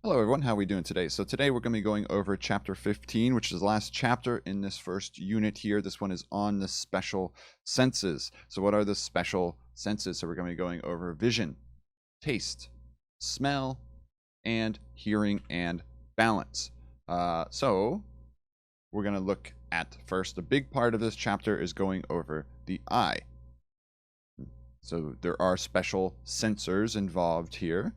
Hello everyone, how are we doing today? So today we're going to be going over chapter 15, which is the last chapter in this first unit here. This one is on the special senses. So what are the special senses? So we're going to be going over vision, taste, smell, and hearing and balance. So we're going to look at first, the big part of this chapter is going over the eye. So there are special sensors involved here.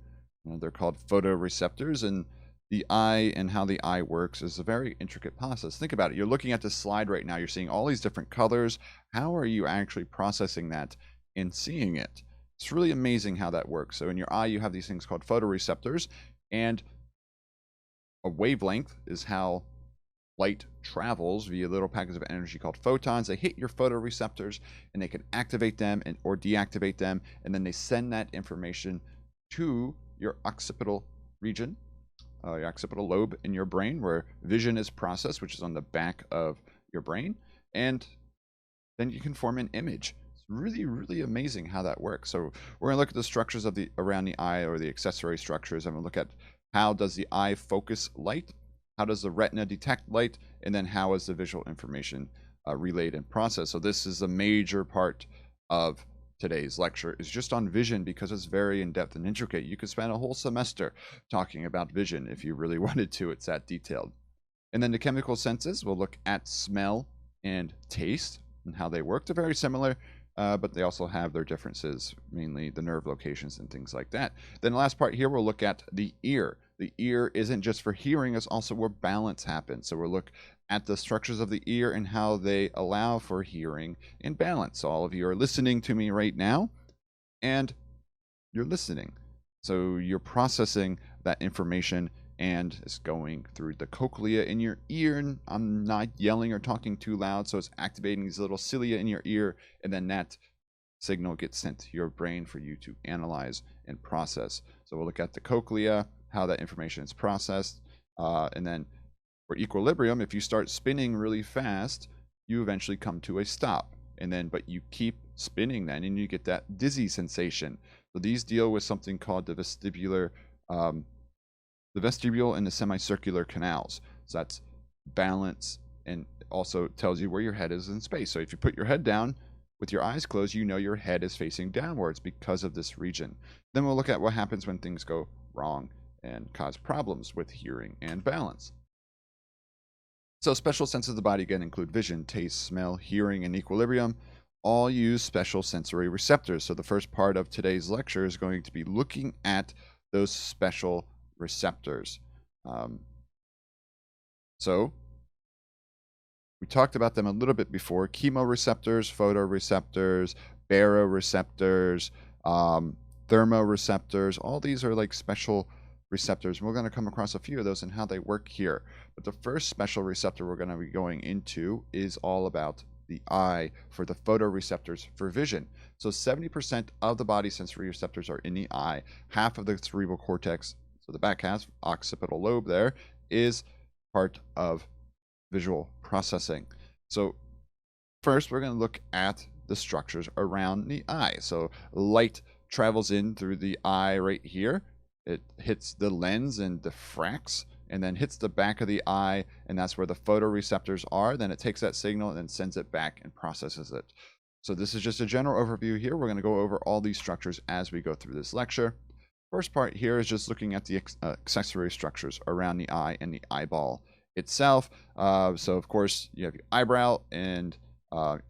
They're called photoreceptors, and the eye and how the eye works is a very intricate process. Think about it. You're looking at this slide right now. You're seeing all these different colors. How are you actually processing that and seeing it? It's really amazing how that works. So in your eye, you have these things called photoreceptors, and a wavelength is how light travels via little packets of energy called photons. They hit your photoreceptors, and they can activate them or deactivate them, and then they send that information to your occipital region, your occipital lobe in your brain, where vision is processed, which is on the back of your brain, and then you can form an image. It's really, really amazing how that works. So we're going to look at the structures of the around the eye, or the accessory structures. I'm going to look at how does the eye focus light, how does the retina detect light, and then how is the visual information relayed and processed. So this is a major part of today's lecture, is just on vision, because it's very in-depth and intricate. You could spend a whole semester talking about vision if you really wanted to. It's that detailed. And then the chemical senses, we'll look at smell and taste and how they work. They're very similar, but they also have their differences, mainly the nerve locations and things like that. Then the last part here, we'll look at the ear. The ear isn't just for hearing, it's also where balance happens. So we'll look at the structures of the ear and how they allow for hearing and balance. So all of you are listening to me right now, and you're listening. So you're processing that information, and it's going through the cochlea in your ear. And I'm not yelling or talking too loud, so it's activating these little cilia in your ear, and then that signal gets sent to your brain for you to analyze and process. So we'll look at the cochlea, how that information is processed, and then for equilibrium, if you start spinning really fast, you eventually come to a stop, and then but you keep spinning then, and you get that dizzy sensation. So these deal with something called the vestibular, the vestibule and the semicircular canals. So that's balance, and also tells you where your head is in space. So if you put your head down with your eyes closed, you know your head is facing downwards because of this region. Then we'll look at what happens when things go wrong and cause problems with hearing and balance. So special senses of the body again include vision, taste, smell, hearing, and equilibrium. All use special sensory receptors. So the first part of today's lecture is going to be looking at those special receptors. So we talked about them a little bit before: chemoreceptors, photoreceptors, baroreceptors, thermoreceptors. All these are like special receptors. We're going to come across a few of those and how they work here. But the first special receptor we're going to be going into is all about the eye, for the photoreceptors for vision. So 70% of the body's sensory receptors are in the eye. Half of the cerebral cortex, so the back half, occipital lobe there, is part of visual processing. So first we're going to look at the structures around the eye. So light travels in through the eye right here. It hits the lens and diffracts, and then hits the back of the eye, and that's where the photoreceptors are. Then it takes that signal and then sends it back and processes it. So this is just a general overview here. We're going to go over all these structures as we go through this lecture. First part here is just looking at the accessory structures around the eye and the eyeball itself. So of course you have your eyebrow and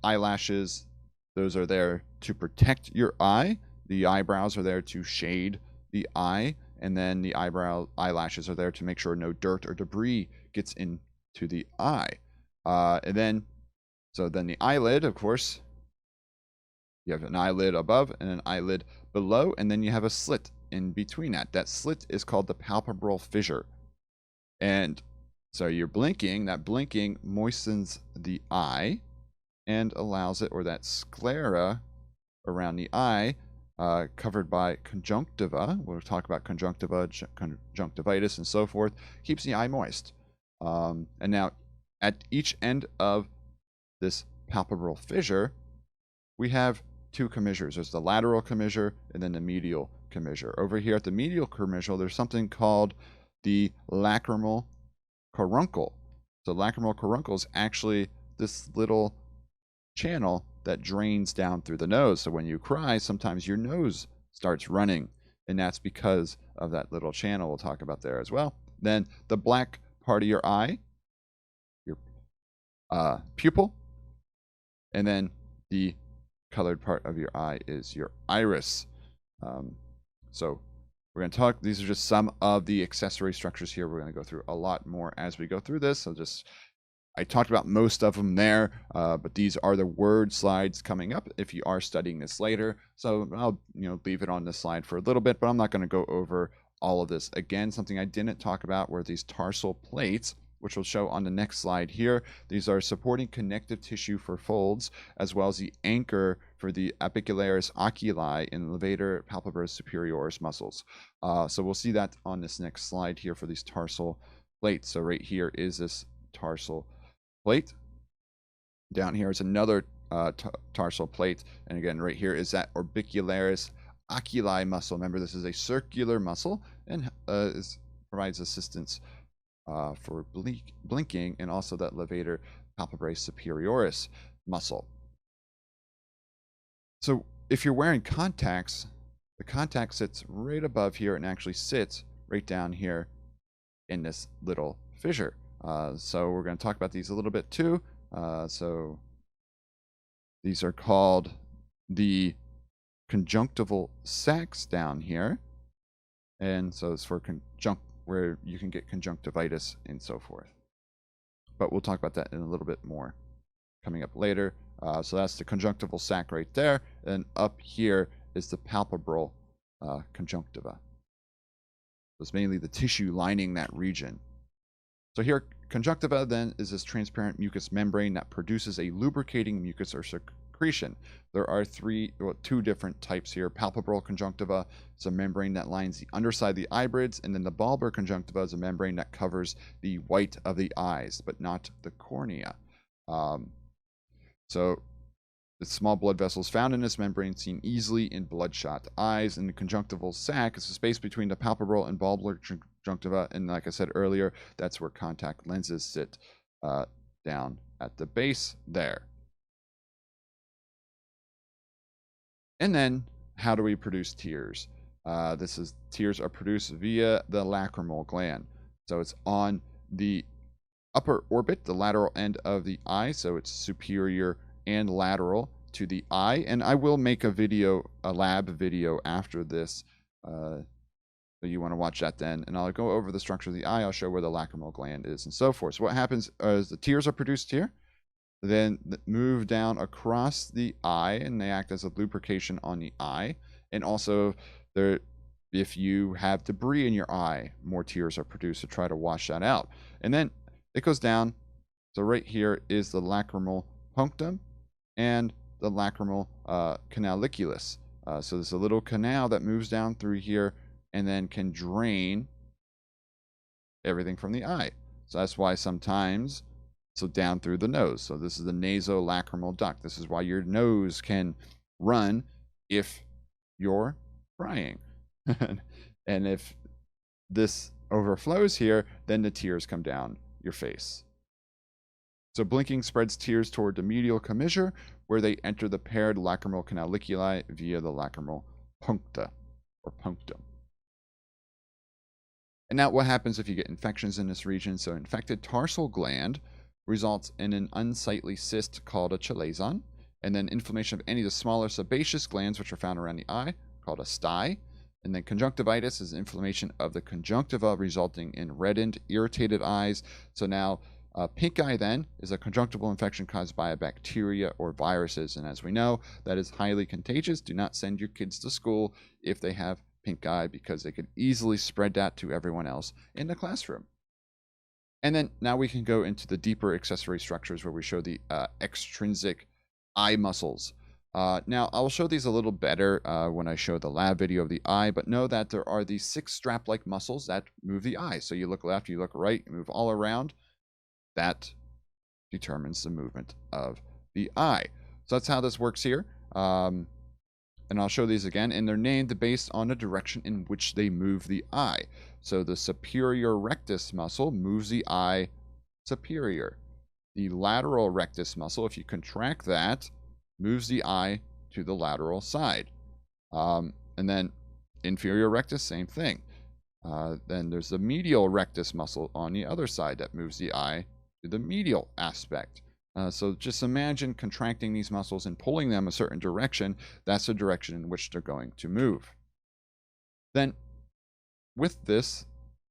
eyelashes. Those are there to protect your eye. The eyebrows are there to shade the eye, and then the eyelashes are there to make sure no dirt or debris gets into the eye. And then the eyelid, of course, you have an eyelid above and an eyelid below, and then you have a slit in between that. That slit is called the palpebral fissure. And so you're blinking, that blinking moistens the eye and allows it, or that sclera around the eye, covered by conjunctiva. We'll talk about conjunctiva, conjunctivitis, and so forth. Keeps the eye moist. And now, at each end of this palpebral fissure, we have two commissures. There's the lateral commissure and then the medial commissure. Over here at the medial commissure, there's something called the lacrimal caruncle. So lacrimal caruncle is actually this little channel that drains down through the nose. So when you cry, sometimes your nose starts running, and that's because of that little channel we'll talk about there as well. Then the black part of your eye, your pupil, and then the colored part of your eye is your iris. So we're going to talk, these are just some of the accessory structures here. We're going to go through a lot more as we go through this. So I talked about most of them there, but these are the word slides coming up if you are studying this later. So I'll leave it on this slide for a little bit, but I'm not going to go over all of this. Again, something I didn't talk about were these tarsal plates, which we'll show on the next slide here. These are supporting connective tissue for folds, as well as the anchor for the apicularis oculi and levator palpebrae superioris muscles. So we'll see that on this next slide here for these tarsal plates. So right here is this tarsal plate. Down here is another tarsal plate, and again right here is that orbicularis oculi muscle. Remember, this is a circular muscle and provides assistance for blinking, and also that levator palpebrae superioris muscle. So if you're wearing contacts, the contact sits right above here and actually sits right down here in this little fissure. So we're going to talk about these a little bit too. So these are called the conjunctival sacs down here. And so it's for where you can get conjunctivitis and so forth. But we'll talk about that in a little bit more coming up later. So that's the conjunctival sac right there. And up here is the palpebral conjunctiva. It's mainly the tissue lining that region. So here, conjunctiva then is this transparent mucous membrane that produces a lubricating mucus or secretion. There are two different types here. Palpebral conjunctiva is a membrane that lines the underside of the eyelids, and then the bulbar conjunctiva is a membrane that covers the white of the eyes, but not the cornea. So the small blood vessels found in this membrane seen easily in bloodshot eyes, and the conjunctival sac is the space between the palpebral and bulbar conjunctiva, and like I said earlier, that's where contact lenses sit down at the base there. And then, how do we produce tears? Tears are produced via the lacrimal gland. So it's on the upper orbit, the lateral end of the eye, so it's superior and lateral to the eye. And I will make a lab video after this, so you want to watch that then. And I'll go over the structure of the eye. I'll show where the lacrimal gland is and so forth. So what happens is the tears are produced here, then move down across the eye, and they act as a lubrication on the eye. And also, if you have debris in your eye, more tears are produced to try to wash that out. And then it goes down. So right here is the lacrimal punctum and the lacrimal canaliculus. So there's a little canal that moves down through here and then can drain everything from the eye. So that's why sometimes, down through the nose. So this is the nasolacrimal duct. This is why your nose can run if you're crying. And if this overflows here, then the tears come down your face. So blinking spreads tears toward the medial commissure, where they enter the paired lacrimal canaliculi via the lacrimal puncta or punctum. And now what happens if you get infections in this region? So infected tarsal gland results in an unsightly cyst called a chalazion, and then inflammation of any of the smaller sebaceous glands which are found around the eye, called a stye. And then conjunctivitis is inflammation of the conjunctiva resulting in reddened, irritated eyes. So now pink eye then is a conjunctival infection caused by a bacteria or viruses. And as we know, that is highly contagious. Do not send your kids to school if they have pink eye, because they could easily spread that to everyone else in the classroom. And then now we can go into the deeper accessory structures where we show the extrinsic eye muscles. Now, I'll show these a little better when I show the lab video of the eye, but know that there are these 6 strap-like muscles that move the eye. So you look left, you look right, you move all around. That determines the movement of the eye. So that's how this works here. And I'll show these again, and they're named based on the direction in which they move the eye. So the superior rectus muscle moves the eye superior. The lateral rectus muscle, if you contract that, moves the eye to the lateral side. And then inferior rectus, same thing. Then there's the medial rectus muscle on the other side that moves the eye to the medial aspect. So just imagine contracting these muscles and pulling them a certain direction. That's the direction in which they're going to move. Then with this,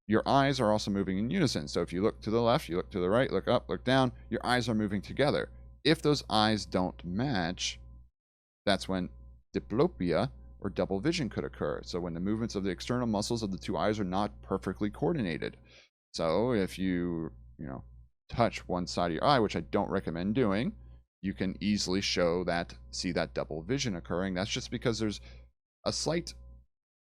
your eyes are also moving in unison. So if you look to the left, you look to the right, look up, look down, your eyes are moving together. If those eyes don't match, that's when diplopia or double vision could occur. So when the movements of the external muscles of the two eyes are not perfectly coordinated. So if you touch one side of your eye, which I don't recommend doing, you can easily see that double vision occurring. That's just because there's a slight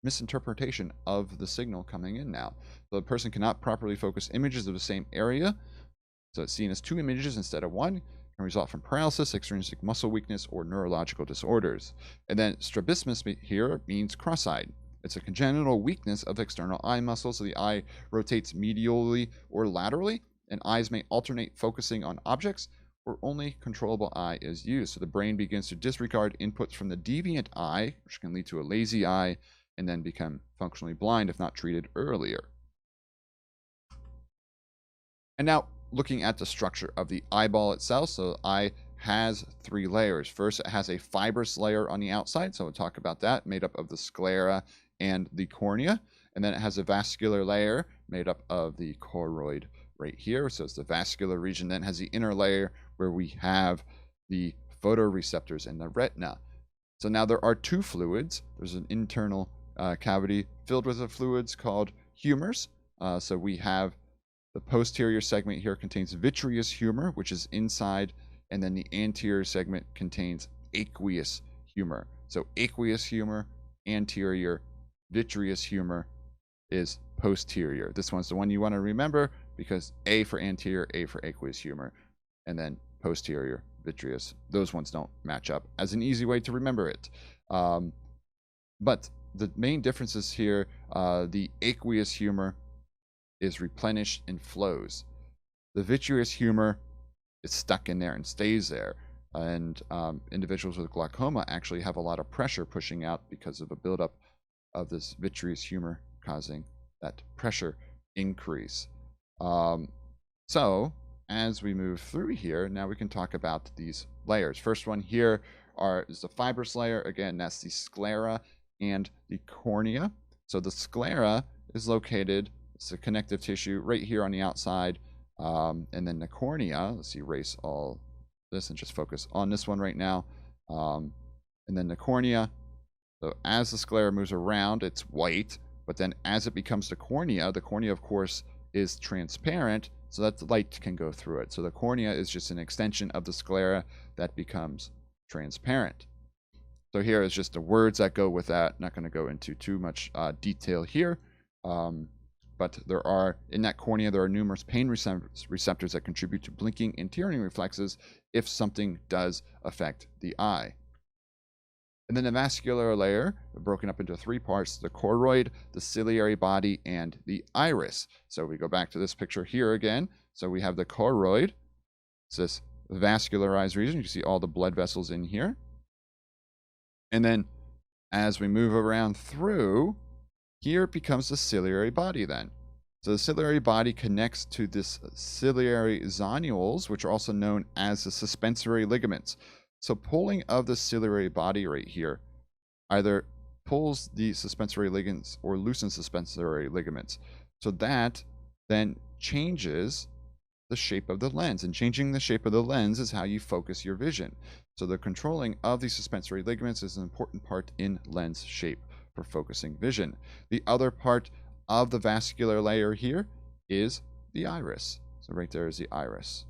misinterpretation of the signal coming in now. So the person cannot properly focus images of the same area. So it's seen as two images instead of one. Can result from paralysis, extrinsic muscle weakness, or neurological disorders. And then strabismus here means cross-eyed. It's a congenital weakness of the external eye muscle, so the eye rotates medially or laterally, and eyes may alternate focusing on objects, or only controllable eye is used. So the brain begins to disregard inputs from the deviant eye, which can lead to a lazy eye, and then become functionally blind if not treated earlier. And now, looking at the structure of the eyeball itself, so the eye has three layers. First, it has a fibrous layer on the outside, so we'll talk about that, made up of the sclera and the cornea. And then it has a vascular layer made up of the choroid right here, so it's the vascular region. Then it has the inner layer where we have the photoreceptors and the retina. So now there are two fluids. There's an internal cavity filled with the fluids called humors. So we have the posterior segment here contains vitreous humor, which is inside, and then the anterior segment contains aqueous humor. So aqueous humor, anterior, vitreous humor is posterior. This one's the one you want to remember because A for anterior, A for aqueous humor, and then posterior, vitreous. Those ones don't match up as an easy way to remember it. But the main differences here, the aqueous humor is replenished and flows. The vitreous humor is stuck in there and stays there. And individuals with glaucoma actually have a lot of pressure pushing out because of a buildup of this vitreous humor causing that pressure increase. So as we move through here, now we can talk about these layers. First one here is the fibrous layer. Again, that's the sclera and the cornea. So the sclera is located, it's a connective tissue right here on the outside. And then the cornea, let's erase all this and just focus on this one right now. And then the cornea, so as the sclera moves around, it's white, but then as it becomes the cornea, of course, is transparent, so that the light can go through it. So the cornea is just an extension of the sclera that becomes transparent. So here is just the words that go with that. Not going to go into too much detail here. But there are, in that cornea, there are numerous pain receptors that contribute to blinking and tearing reflexes if something does affect the eye. And then the vascular layer, broken up into three parts: the choroid, the ciliary body, and the iris. So we go back to this picture here again. So we have the choroid. It's this vascularized region. You can see all the blood vessels in here. And then as we move around through, here it becomes the ciliary body then. So the ciliary body connects to this ciliary zonules, which are also known as the suspensory ligaments. So pulling of the ciliary body right here either pulls the suspensory ligaments or loosens suspensory ligaments. So that then changes the shape of the lens. And changing the shape of the lens is how you focus your vision. So the controlling of these suspensory ligaments is an important part in lens shape for focusing vision. The other part of the vascular layer here is the iris. So right there is the iris.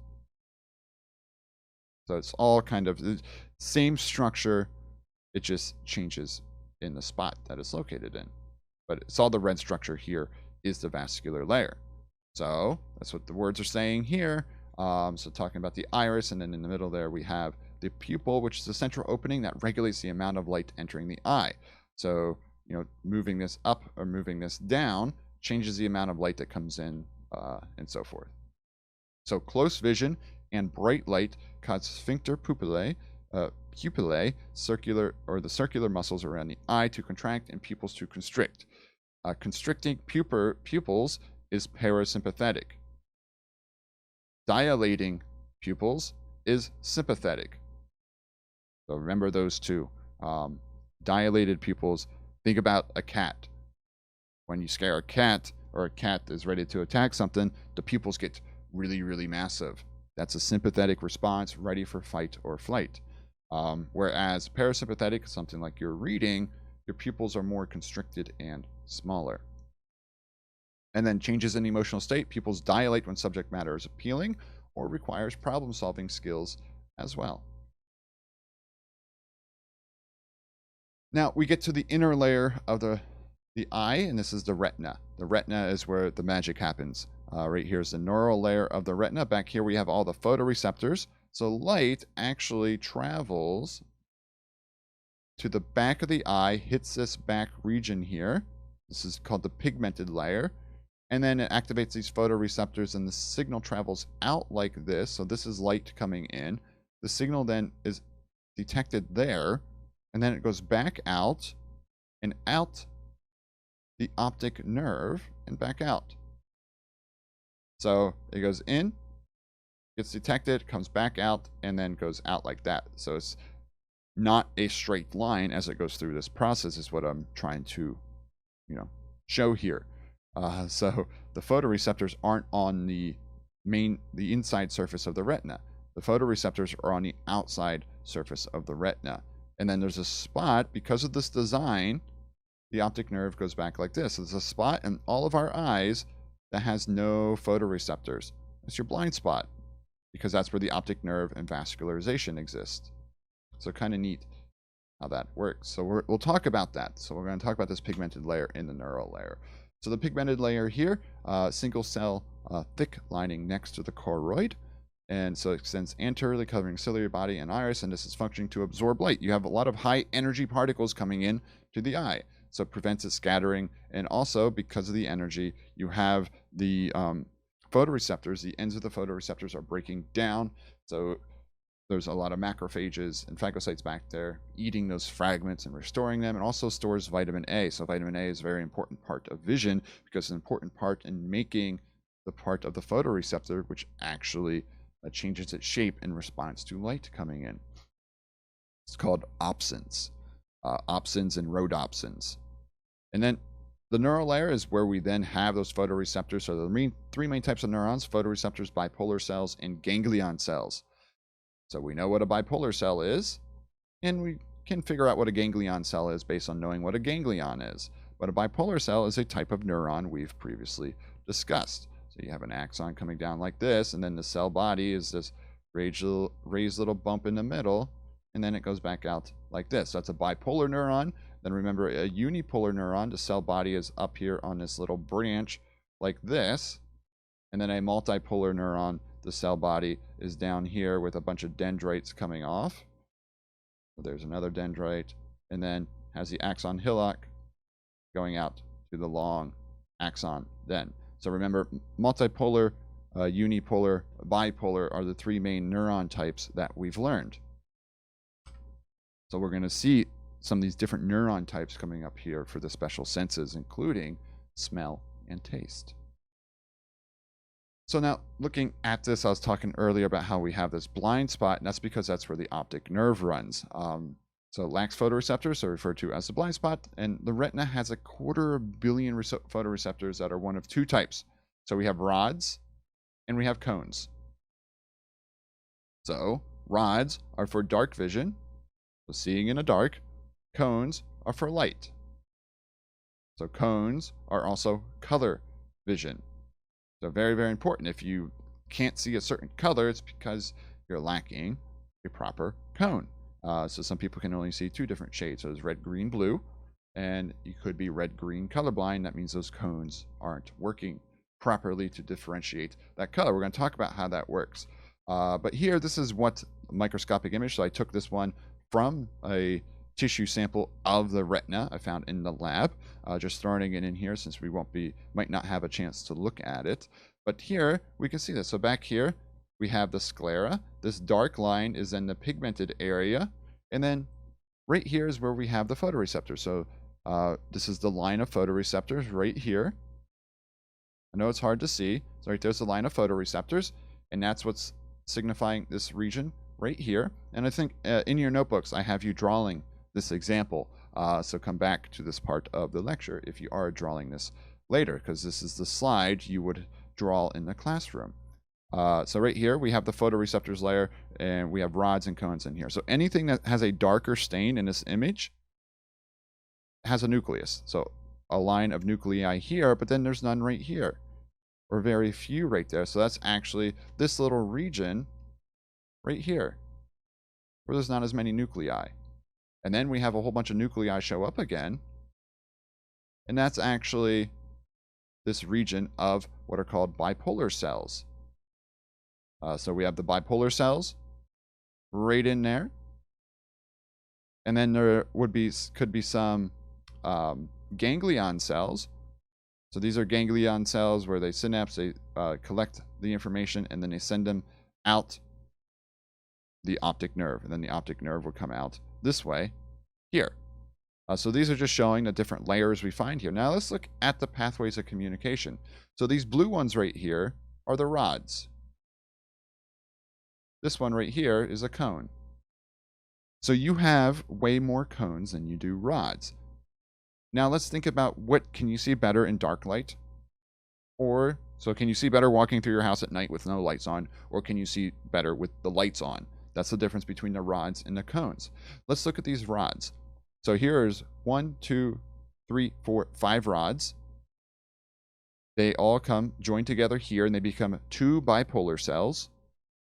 So it's all kind of the same structure. It just changes in the spot that it's located in. But it's all the red structure here is the vascular layer. So that's what the words are saying here. So talking about the iris, and then in the middle there we have the pupil, which is the central opening that regulates the amount of light entering the eye. So, moving this up or moving this down changes the amount of light that comes in, and so forth. So close vision and bright light cause sphincter pupillae, the circular muscles around the eye to contract and pupils to constrict. Constricting pupils is parasympathetic. Dilating pupils is sympathetic. So remember those two. Dilated pupils, think about a cat. When you scare a cat, or a cat is ready to attack something, the pupils get really, really massive. That's a sympathetic response, ready for fight or flight. Whereas parasympathetic, something like you're reading, your pupils are more constricted and smaller. And then changes in emotional state. Pupils dilate when subject matter is appealing or requires problem-solving skills as well. Now we get to the inner layer of the eye, and this is the retina. The retina is where the magic happens. Right here is the neural layer of the retina. Back here we have all the photoreceptors. So light actually travels to the back of the eye, hits this back region here. This is called the pigmented layer. And then it activates these photoreceptors, and the signal travels out like this. So this is light coming in. The signal then is detected there, and then it goes back out and out the optic nerve and back out. So it goes in, gets detected, comes back out, and then goes out like that. So it's not a straight line as it goes through this process, is what I'm trying to, show here. So the photoreceptors aren't on the inside surface of the retina. The photoreceptors are on the outside surface of the retina. And then there's a spot, because of this design, the optic nerve goes back like this. There's a spot in all of our eyes that has no photoreceptors. It's your blind spot, because that's where the optic nerve and vascularization exist. So kind of neat how that works. So we'll talk about that. So we're going to talk about this pigmented layer in the neural layer. So the pigmented layer here, single cell thick lining next to the choroid. And so it extends anteriorly, covering ciliary body and iris, and this is functioning to absorb light. You have a lot of high energy particles coming in to the eye, so it prevents it scattering. And also, because of the energy, you have the photoreceptors. The ends of the photoreceptors are breaking down, so there's a lot of macrophages and phagocytes back there eating those fragments and restoring them, and also stores vitamin A. So vitamin A is a very important part of vision, because it's an important part in making the part of the photoreceptor which actually changes its shape in response to light coming in. It's called opsins, opsins and rhodopsins. And then the neural layer is where we then have those photoreceptors. So the three main types of neurons: photoreceptors, bipolar cells, and ganglion cells. So we know what a bipolar cell is, and we can figure out what a ganglion cell is based on knowing what a ganglion is. But a bipolar cell is a type of neuron we've previously discussed. So you have an axon coming down like this, and then the cell body is this raised little bump in the middle, and then it goes back out like this. So that's a bipolar neuron. Then remember, a unipolar neuron, the cell body is up here on this little branch like this, and then a multipolar neuron, the cell body is down here with a bunch of dendrites coming off. So there's another dendrite, and then has the axon hillock going out to the long axon then. So remember, multipolar, unipolar, bipolar are the three main neuron types that we've learned. So we're going to see some of these different neuron types coming up here for the special senses, including smell and taste. So now, looking at this, I was talking earlier about how we have this blind spot, and that's because that's where the optic nerve runs. So it lacks photoreceptors, so referred to as the blind spot, and the retina has 250 million photoreceptors that are one of two types. So we have rods and we have cones. So rods are for dark vision, so seeing in the dark. Cones are for light. So cones are also color vision. So very, very important. If you can't see a certain color, it's because you're lacking a proper cone. So some people can only see two different shades. So there's red, green, blue, and you could be red, green colorblind. That means those cones aren't working properly to differentiate that color. We're going to talk about how that works. But here, this is what microscopic image. So I took this one from a tissue sample of the retina I found in the lab, just throwing it in here since we might not have a chance to look at it. But here we can see this. So back here we have the sclera. This dark line is in the pigmented area, and then right here is where we have the photoreceptors. So this is the line of photoreceptors right here. I know it's hard to see. So right there's the line of photoreceptors, and that's what's signifying this region right here. And I think in your notebooks I have you drawing this example. So come back to this part of the lecture if you are drawing this later, because this is the slide you would draw in the classroom. So right here we have the photoreceptors layer, and we have rods and cones in here. So anything that has a darker stain in this image has a nucleus. So a line of nuclei here, but then there's none right here, or very few right there. So that's actually this little region right here where there's not as many nuclei. And then we have a whole bunch of nuclei show up again, and that's actually this region of what are called bipolar cells. So we have the bipolar cells right in there, and then there could be some ganglion cells. So these are ganglion cells where they synapse, they collect the information, and then they send them out the optic nerve, and then the optic nerve would come out this way here. So these are just showing the different layers we find here. Now let's look at the pathways of communication. So these blue ones right here are the rods. This one right here is a cone. So you have way more cones than you do rods. Now let's think about what can you see better in dark light? Or, so can you see better walking through your house at night with no lights on? Or can you see better with the lights on? That's the difference between the rods and the cones. Let's look at these rods. So here's 1, 2, 3, 4, 5 rods. They all come joined together here, and they become 2 bipolar cells.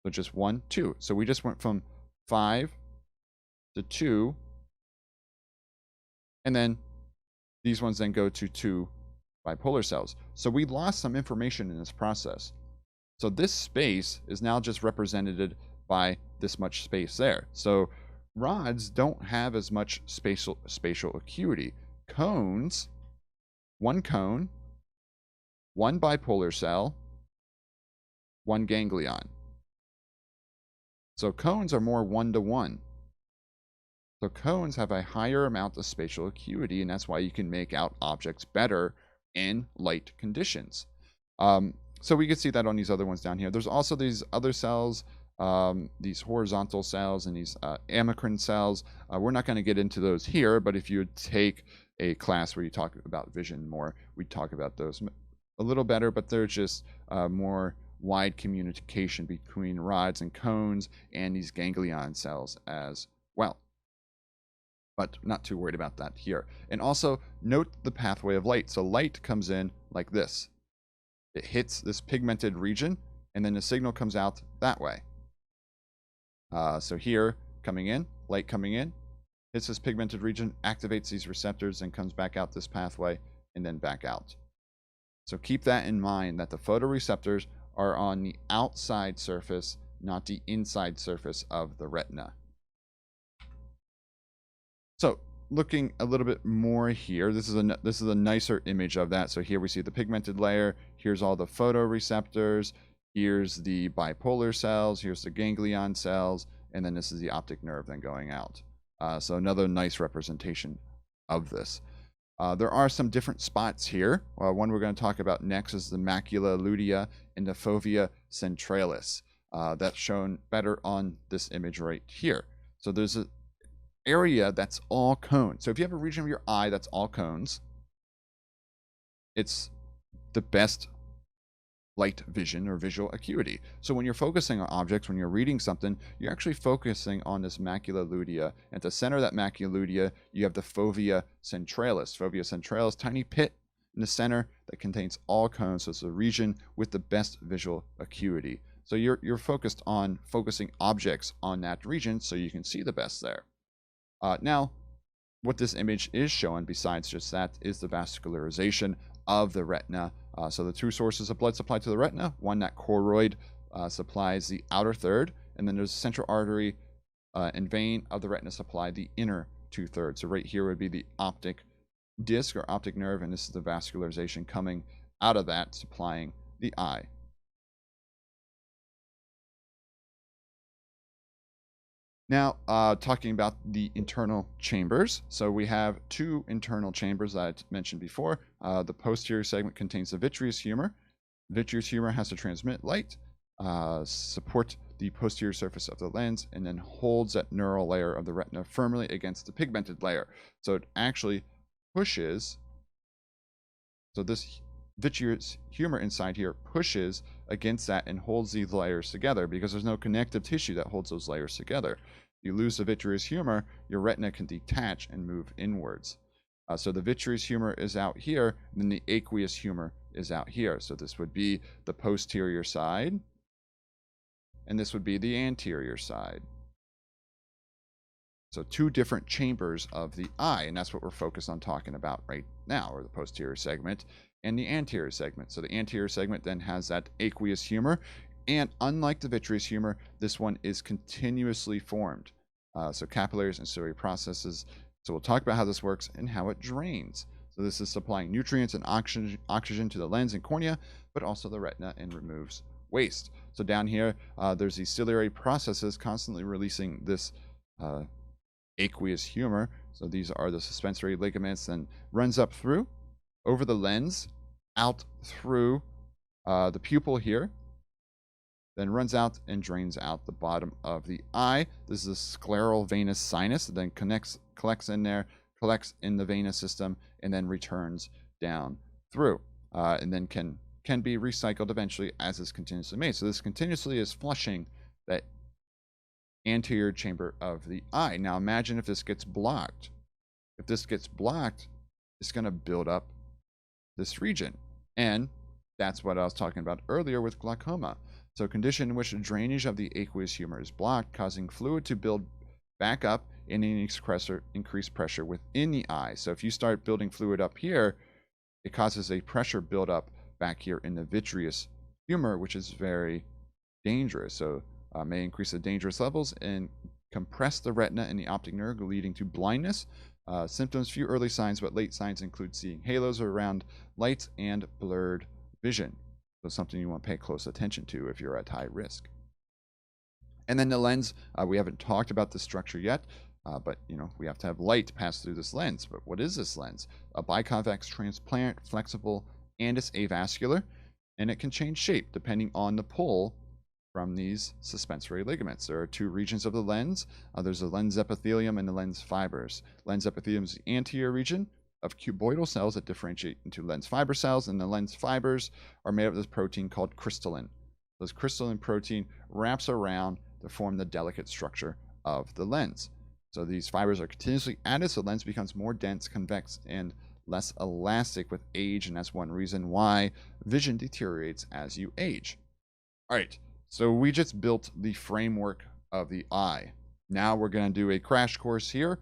So just 1, 2. So we just went from 5 to 2. And then these ones then go to 2 bipolar cells. So we lost some information in this process. So this space is now just represented by this much space there. So rods don't have as much spatial acuity. Cones, 1 cone, 1 bipolar cell, 1 ganglion. So cones are more 1-to-1. So cones have a higher amount of spatial acuity, and that's why you can make out objects better in light conditions. So we can see that on these other ones down here. There's also these other cells, these horizontal cells and these amacrine cells. We're not going to get into those here, but if you would take a class where you talk about vision more, we'd talk about those a little better, but they're just more wide communication between rods and cones and these ganglion cells as well. But not too worried about that here. And also note the pathway of light. So light comes in like this. It hits this pigmented region, and then the signal comes out that way. So here, coming in, light coming in, hits this pigmented region, activates these receptors, and comes back out this pathway, and then back out. So keep that in mind, that the photoreceptors are on the outside surface, not the inside surface of the retina. So looking a little bit more here, this is a nicer image of that. So here we see the pigmented layer. Here's all the photoreceptors. Here's the bipolar cells. Here's the ganglion cells. And then this is the optic nerve then going out. So another nice representation of this. There are some different spots here. One we're going to talk about next is the macula lutea and the fovea centralis. That's shown better on this image right here. So there's an area that's all cones. So if you have a region of your eye that's all cones, it's the best light vision or visual acuity. So when you're focusing on objects, when you're reading something, you're actually focusing on this macula lutea. At the center of that macula lutea, you have the fovea centralis. Fovea centralis, tiny pit in the center that contains all cones. So it's a region with the best visual acuity. So you're focused on focusing objects on that region so you can see the best there. Now, what this image is showing, besides just that, is the vascularization of the retina. So the two sources of blood supply to the retina, one, that choroid supplies the outer third, and then there's a central artery and vein of the retina supply the inner 2/3. So right here would be the optic disc or optic nerve, and this is the vascularization coming out of that, supplying the eye. Now, talking about the internal chambers. So we have two internal chambers that I mentioned before. The posterior segment contains the vitreous humor. Vitreous humor has to transmit light, support the posterior surface of the lens, and then holds that neural layer of the retina firmly against the pigmented layer. So it actually pushes. So this vitreous humor inside here pushes against that and holds these layers together because there's no connective tissue that holds those layers together. You lose the vitreous humor, your retina can detach and move inwards. So the vitreous humor is out here, and then the aqueous humor is out here. So this would be the posterior side, and this would be the anterior side. So two different chambers of the eye, and that's what we're focused on talking about right now, or the posterior segment and the anterior segment. So the anterior segment then has that aqueous humor, and unlike the vitreous humor, this one is continuously formed. So capillaries and ciliary processes. So we'll talk about how this works and how it drains. So this is supplying nutrients and oxygen to the lens and cornea, but also the retina, and removes waste. So down here, there's these ciliary processes constantly releasing this aqueous humor. So these are the suspensory ligaments, and runs up through, over the lens, out through the pupil here, then runs out and drains out the bottom of the eye. This is a scleral venous sinus, then collects in there, collects in the venous system, and then returns down through, and then can be recycled eventually as is continuously made. So this continuously is flushing that anterior chamber of the eye. Now imagine if this gets blocked. If this gets blocked, it's going to build up this region, and that's what I was talking about earlier with glaucoma. So a condition in which the drainage of the aqueous humor is blocked, causing fluid to build back up and increase pressure within the eye. So if you start building fluid up here, it causes a pressure buildup back here in the vitreous humor, which is very dangerous. So may increase the dangerous levels and compress the retina and the optic nerve, leading to blindness. Symptoms: few early signs, but late signs include seeing halos around lights and blurred vision. So something you want to pay close attention to if you're at high risk. And then the lens, we haven't talked about the structure yet, but we have to have light pass through this lens. But what is this lens? A biconvex, transparent, flexible, and it's avascular, and it can change shape depending on the pull from these suspensory ligaments. There are two regions of the lens. There's the lens epithelium and the lens fibers. Lens epithelium is the anterior region of cuboidal cells that differentiate into lens fiber cells, and the lens fibers are made of this protein called crystalline. This crystalline protein wraps around to form the delicate structure of the lens. So these fibers are continuously added, so the lens becomes more dense, convex, and less elastic with age, and that's one reason why vision deteriorates as you age. All right, so we just built the framework of the eye. Now we're going to do a crash course here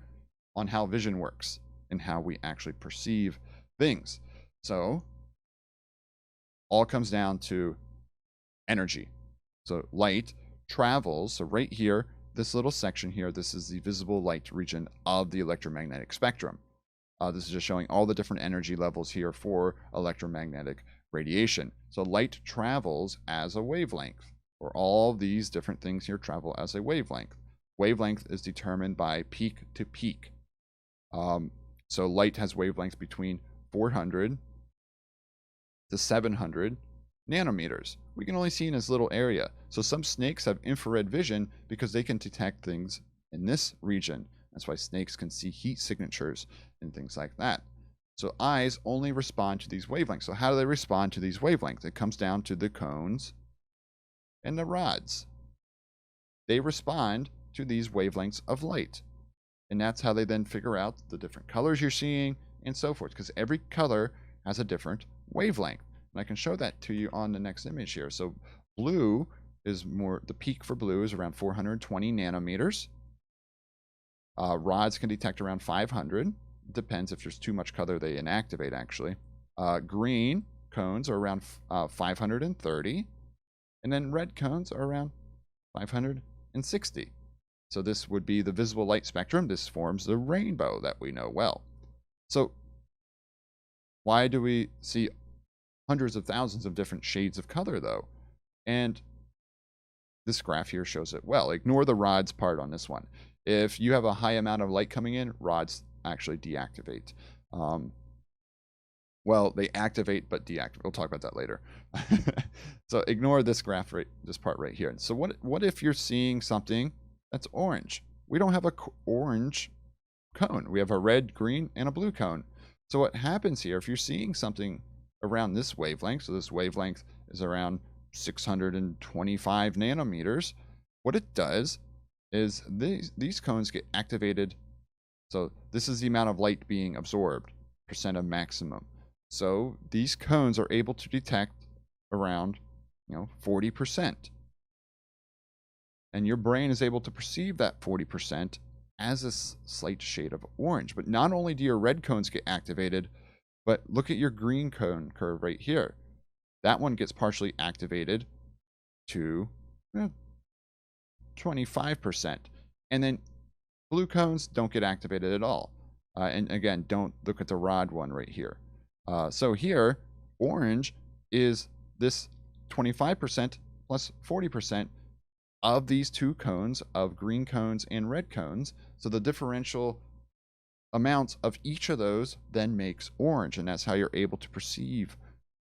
on how vision works and how we actually perceive things. So all comes down to energy. So light travels. So right here, this little section here, this is the visible light region of the electromagnetic spectrum. This is just showing all the different energy levels here for electromagnetic radiation. So light travels as a wavelength, or all these different things here travel as a wavelength. Wavelength is determined by peak to peak. So light has wavelengths between 400 to 700 nanometers. We can only see in this little area. So some snakes have infrared vision because they can detect things in this region. That's why snakes can see heat signatures and things like that. So eyes only respond to these wavelengths. So how do they respond to these wavelengths? It comes down to the cones and the rods. They respond to these wavelengths of light. And that's how they then figure out the different colors you're seeing and so forth, because every color has a different wavelength. And I can show that to you on the next image here. So blue is more, the peak for blue is around 420 nanometers. Rods can detect around 500. Depends if there's too much color, they inactivate actually. Green cones are around 530. And then red cones are around 500 and 60. So this would be the visible light spectrum. This forms the rainbow that we know well. So why do we see hundreds of thousands of different shades of color, though? And this graph here shows it well. Ignore the rods part on this one. If you have a high amount of light coming in, rods actually deactivate. Well, they activate but deactivate. We'll talk about that later. So ignore this graph, this part right here. So what if you're seeing something that's orange? We don't have a orange cone. We have a red, green, and a blue cone. So what happens here, if you're seeing something around this wavelength, so this wavelength is around 625 nanometers, what it does is these cones get activated. So this is the amount of light being absorbed, percent of maximum. So these cones are able to detect around 40%. And your brain is able to perceive that 40% as a slight shade of orange. But not only do your red cones get activated, but look at your green cone curve right here. That one gets partially activated to 25%. And then blue cones don't get activated at all. And again, don't look at the rod one right here. So here, orange is this 25% plus 40% of these two cones of green cones and red cones. So the differential amounts of each of those then makes orange, and that's how you're able to perceive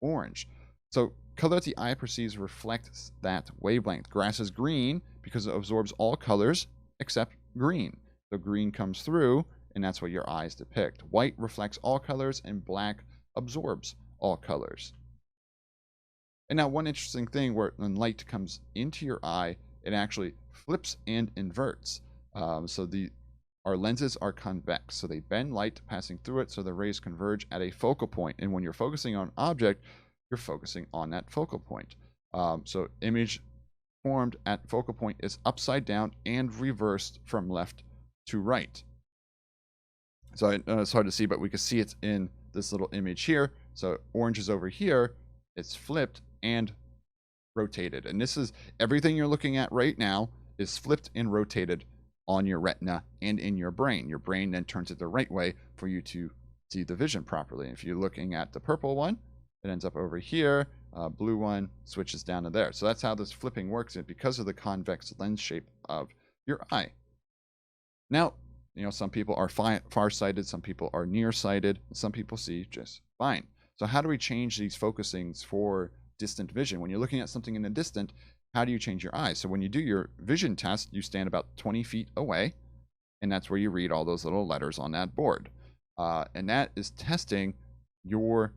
orange. So color that the eye perceives reflects that wavelength. Grass is green because it absorbs all colors except green. So green comes through, and that's what your eyes depict. White reflects all colors, and black absorbs all colors. And now one interesting thing, when light comes into your eye, it actually flips and inverts. So our lenses are convex, so they bend light passing through it, so the rays converge at a focal point. And when you're focusing on an object, you're focusing on that focal point. So image formed at focal point is upside down and reversed from left to right. So it's hard to see, but we can see it in this little image here. So orange is over here, it's flipped and rotated. And this is everything you're looking at right now is flipped and rotated on your retina and in your brain. Your brain then turns it the right way for you to see the vision properly. If you're looking at the purple one, it ends up over here. Blue one switches down to there. So that's how this flipping works, and because of the convex lens shape of your eye. Now, some people are far-sighted, some people are nearsighted, some people see just fine. So how do we change these focusings for distant vision? When you're looking at something in the distant, how do you change your eyes? So when you do your vision test, you stand about 20 feet away, and that's where you read all those little letters on that board. And that is testing your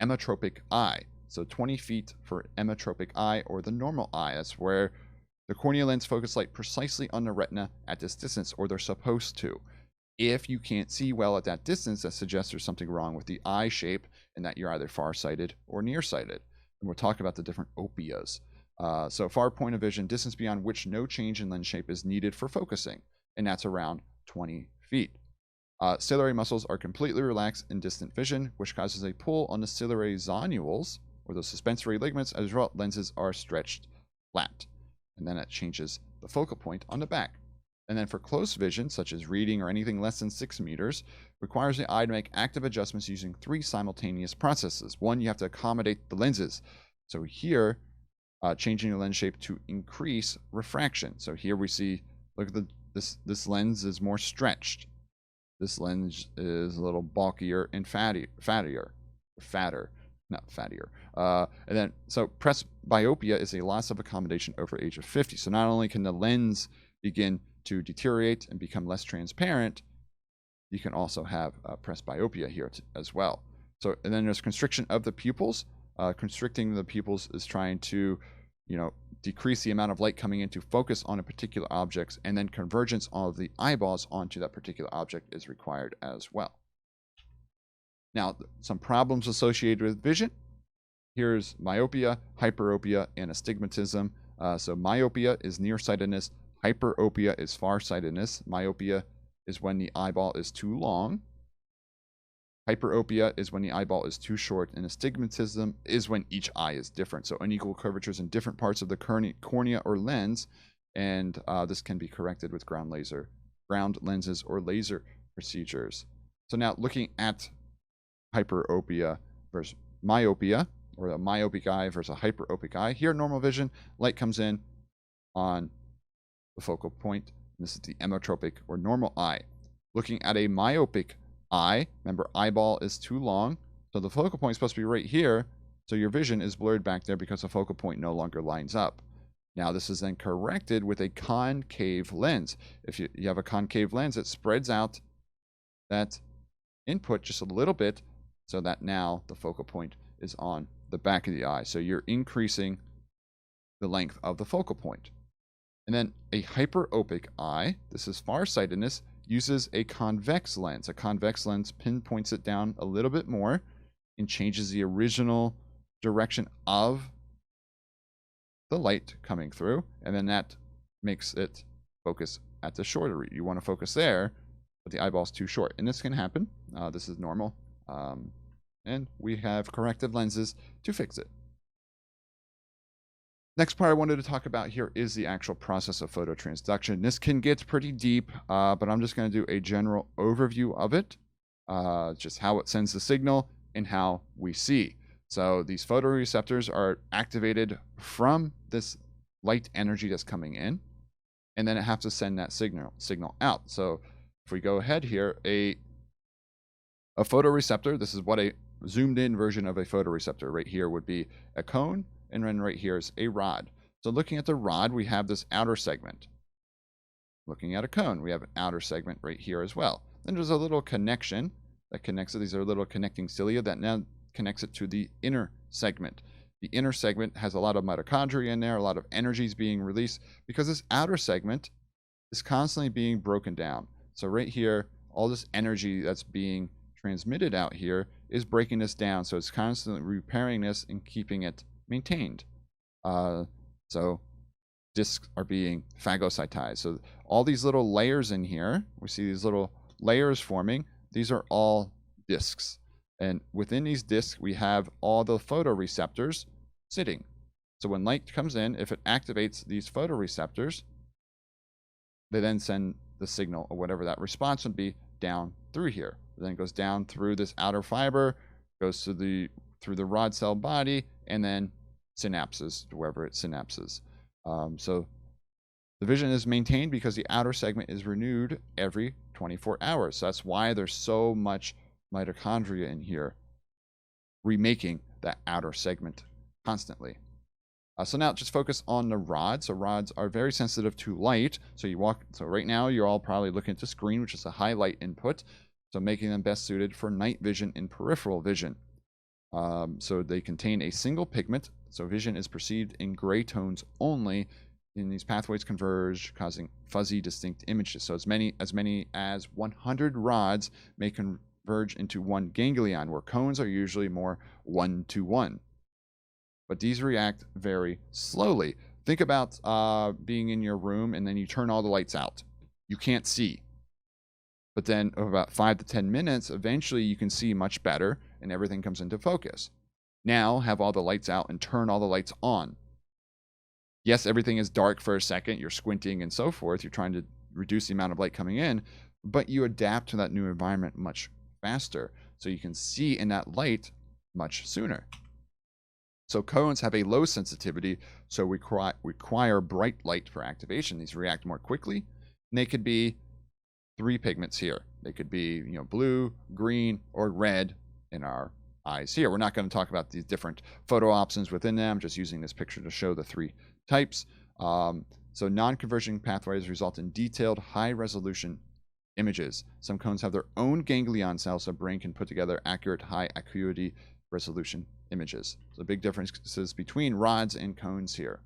emmetropic eye. So 20 feet for emmetropic eye, or the normal eye. That's where the cornea lens focus light precisely on the retina at this distance, or they're supposed to. If you can't see well at that distance, that suggests there's something wrong with the eye shape and that you're either farsighted or nearsighted. And we'll talk about the different opias. So far point of vision, distance beyond which no change in lens shape is needed for focusing, and that's around 20 feet. Ciliary muscles are completely relaxed in distant vision, which causes a pull on the ciliary zonules, or the suspensory ligaments. As a result, lenses are stretched flat, and then it changes the focal point on the back. And then for close vision, such as reading or anything less than 6 meters, requires the eye to make active adjustments using 3 simultaneous processes. One, you have to accommodate the lenses. So here, changing the lens shape to increase refraction. So here we see, look at this lens is more stretched. This lens is a little bulkier and fatter, not fattier. And then, so presbyopia is a loss of accommodation over age of 50. So not only can the lens begin to deteriorate and become less transparent, you can also have presbyopia here as well. So, and then there's constriction of the pupils. Constricting the pupils is trying to, decrease the amount of light coming in to focus on a particular object, and then convergence of the eyeballs onto that particular object is required as well. Now, some problems associated with vision. Here's myopia, hyperopia, and astigmatism. So myopia is nearsightedness. Hyperopia is farsightedness. Myopia is when the eyeball is too long. Hyperopia is when the eyeball is too short, and astigmatism is when each eye is different. So unequal curvatures in different parts of the cornea or lens and this can be corrected with ground lenses or laser procedures. So now looking at hyperopia versus myopia, or a myopic eye versus a hyperopic eye. Here, normal vision, light comes in on the focal point. This is the emmetropic or normal eye. Looking at a myopic eye, remember eyeball is too long, so the focal point is supposed to be right here, so your vision is blurred back there because the focal point no longer lines up. Now this is then corrected with a concave lens. If you have a concave lens, it spreads out that input just a little bit so that now the focal point is on the back of the eye. So you're increasing the length of the focal point. And then a hyperopic eye, this is farsightedness, uses a convex lens. A convex lens pinpoints it down a little bit more and changes the original direction of the light coming through, and then that makes it focus at the shorter read. You want to focus there, but the eyeball's too short. And this can happen. This is normal. And we have corrective lenses to fix it. Next part I wanted to talk about here is the actual process of phototransduction. This can get pretty deep, but I'm just going to do a general overview of it, just how it sends the signal and how we see. So these photoreceptors are activated from this light energy that's coming in, and then it has to send that signal out. So if we go ahead here, a photoreceptor, this is what a zoomed in version of a photoreceptor right here would be a cone, and then right here is a rod. So looking at the rod, we have this outer segment. Looking at a cone, we have an outer segment right here as well. Then there's a little connection that connects it. These are little connecting cilia that now connects it to the inner segment. The inner segment has a lot of mitochondria in there, a lot of energy is being released because this outer segment is constantly being broken down. So right here, all this energy that's being transmitted out here is breaking this down. So it's constantly repairing this and keeping it maintained. So discs are being phagocytized. So all these little layers in here, we see these little layers forming. These are all discs. And within these discs, we have all the photoreceptors sitting. So when light comes in, if it activates these photoreceptors, they then send the signal or whatever that response would be down through here. It then goes down through this outer fiber, goes through the rod cell body, and then synapses to wherever it synapses. So the vision is maintained because the outer segment is renewed every 24 hours. So that's why there's so much mitochondria in here, remaking that outer segment constantly. So now just focus on the rods. So rods are very sensitive to light. So right now you're all probably looking at the screen, which is a high light input. So making them best suited for night vision and peripheral vision. So they contain a single pigment. So vision is perceived in gray tones only. And these pathways converge, causing fuzzy, distinct images. So as many as 100 rods may converge into one ganglion, where cones are usually more 1-to-1. But these react very slowly. Think about being in your room and then you turn all the lights out. You can't see. But then about 5 to 10 minutes, eventually you can see much better and everything comes into focus. Now have all the lights out and turn all the lights on. Yes, everything is dark for a second. You're squinting and so forth. You're trying to reduce the amount of light coming in, but you adapt to that new environment much faster. So you can see in that light much sooner. So cones have a low sensitivity, so we require bright light for activation. These react more quickly, and they could be 3 pigments here. They could be, blue, green, or red in our eyes here. We're not going to talk about these different photo options within them, just using this picture to show the 3 types. So non-converging pathways result in detailed, high-resolution images. Some cones have their own ganglion cells, so brain can put together accurate, high acuity resolution images. So big differences between rods and cones here.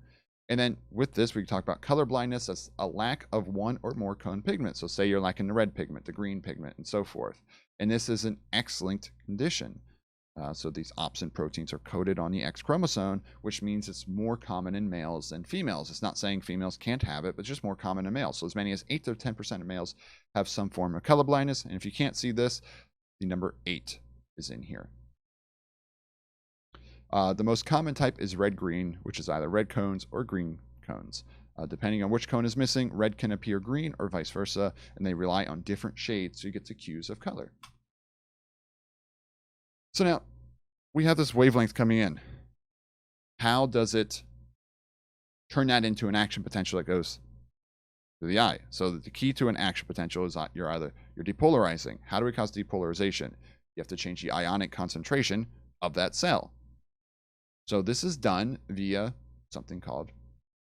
And then with this, we can talk about color blindness. That's a lack of one or more cone pigments. So say you're lacking the red pigment, the green pigment, and so forth. And this is an X-linked condition. So these opsin proteins are coded on the X chromosome, which means it's more common in males than females. It's not saying females can't have it, but it's just more common in males. So as many as 8 to 10% of males have some form of color blindness. And if you can't see this, the number 8 is in here. The most common type is red-green, which is either red cones or green cones. Depending on which cone is missing, red can appear green or vice versa, and they rely on different shades, so you get to cues of color. So now, we have this wavelength coming in. How does it turn that into an action potential that goes to the eye? So the key to an action potential is you're depolarizing. How do we cause depolarization? You have to change the ionic concentration of that cell. So this is done via something called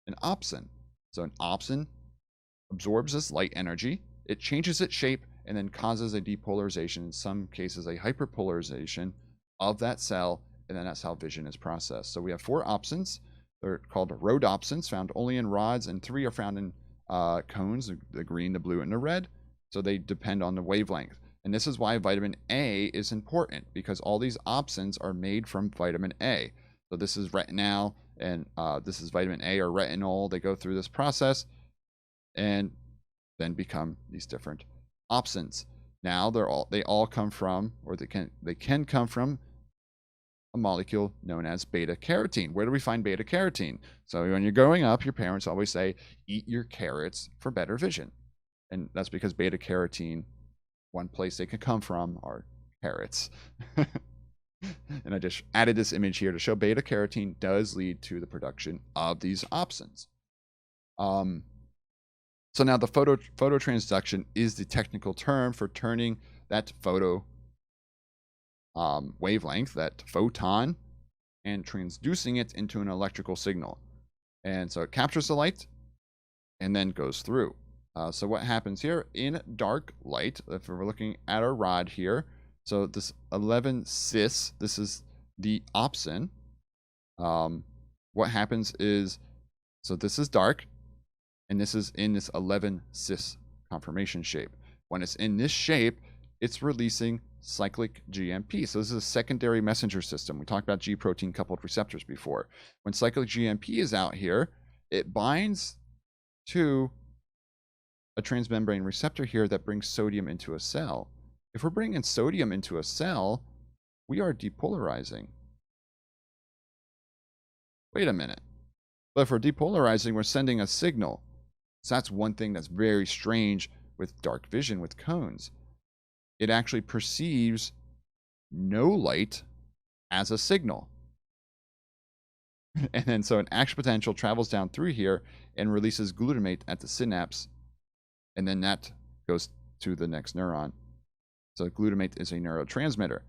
an opsin. So an opsin absorbs this light energy, it changes its shape, and then causes a depolarization, in some cases a hyperpolarization of that cell, and then that's how vision is processed. So we have 4 opsins. They're called rhodopsins, found only in rods, and 3 are found in cones, the green, the blue, and the red. So they depend on the wavelength. And this is why vitamin A is important, because all these opsins are made from vitamin A. So this is retinal, and this is vitamin A or retinol. They go through this process and then become these different opsins. Now they all come from, or they can come from, a molecule known as beta carotene. Where do we find beta carotene? So when you're growing up, your parents always say, eat your carrots for better vision. And that's because beta carotene, one place they can come from are carrots. And I just added this image here to show beta carotene does lead to the production of these opsins. So now the phototransduction is the technical term for turning that photo wavelength, that photon, and transducing it into an electrical signal. And so it captures the light and then goes through. So what happens here in dark light, if we're looking at our rod here, so this 11 cis, this is the opsin. What happens is, so this is dark, and this is in this 11 cis conformation shape. When it's in this shape, it's releasing cyclic GMP. So this is a secondary messenger system. We talked about G protein coupled receptors before. When cyclic GMP is out here, it binds to a transmembrane receptor here that brings sodium into a cell. If we're bringing sodium into a cell, we are depolarizing. Wait a minute. But if we're depolarizing, we're sending a signal. So that's one thing that's very strange with dark vision with cones. It actually perceives no light as a signal. And then so an action potential travels down through here and releases glutamate at the synapse, and then that goes to the next neuron. So glutamate is a neurotransmitter.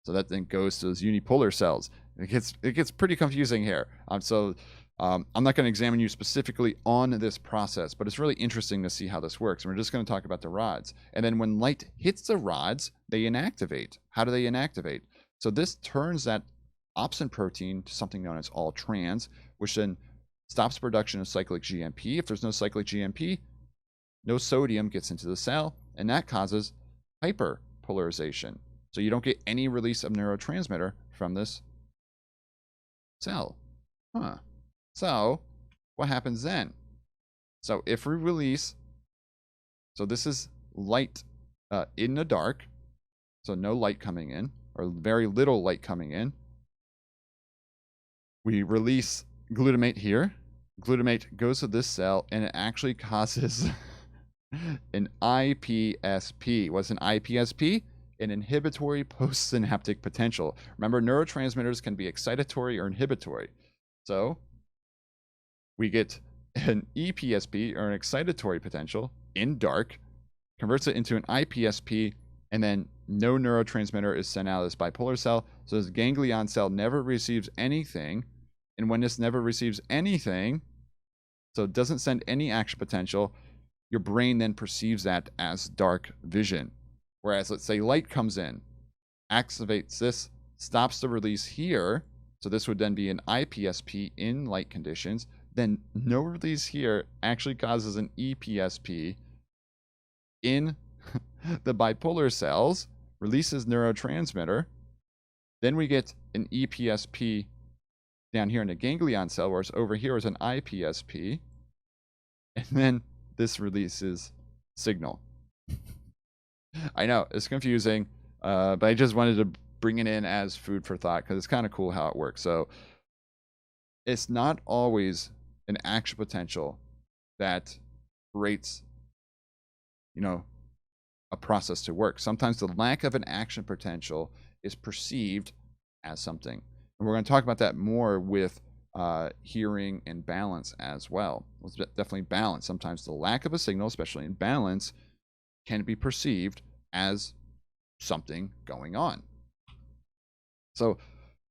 So that then goes to those unipolar cells. It gets pretty confusing here. I'm not going to examine you specifically on this process, but it's really interesting to see how this works. And we're just going to talk about the rods. And then when light hits the rods, they inactivate. How do they inactivate? So this turns that opsin protein to something known as all trans, which then stops production of cyclic GMP. If there's no cyclic GMP, no sodium gets into the cell, and that causes hyperpolarization. So you don't get any release of neurotransmitter from this cell. So what happens then? So if we release, so this is light in the dark, so no light coming in, or very little light coming in. We release glutamate here. Glutamate goes to this cell, and it actually causes an IPSP. What's an IPSP? An inhibitory postsynaptic potential. Remember, neurotransmitters can be excitatory or inhibitory. So we get an EPSP, or an excitatory potential, in dark, converts it into an IPSP, and then no neurotransmitter is sent out of this bipolar cell. So this ganglion cell never receives anything. And when this never receives anything, so it doesn't send any action potential, your brain then perceives that as dark vision. Whereas, let's say light comes in, activates this, stops the release here. So this would then be an IPSP in light conditions. Then no release here actually causes an EPSP in the bipolar cells, releases neurotransmitter. Then we get an EPSP down here in the ganglion cell, whereas over here is an IPSP. And then this releases signal. I know, it's confusing, but I just wanted to bring it in as food for thought because it's kind of cool how it works. So it's not always an action potential that creates, a process to work. Sometimes the lack of an action potential is perceived as something. And we're going to talk about that more with hearing and balance as well. It's definitely balance. Sometimes the lack of a signal, especially in balance, can be perceived as something going on. So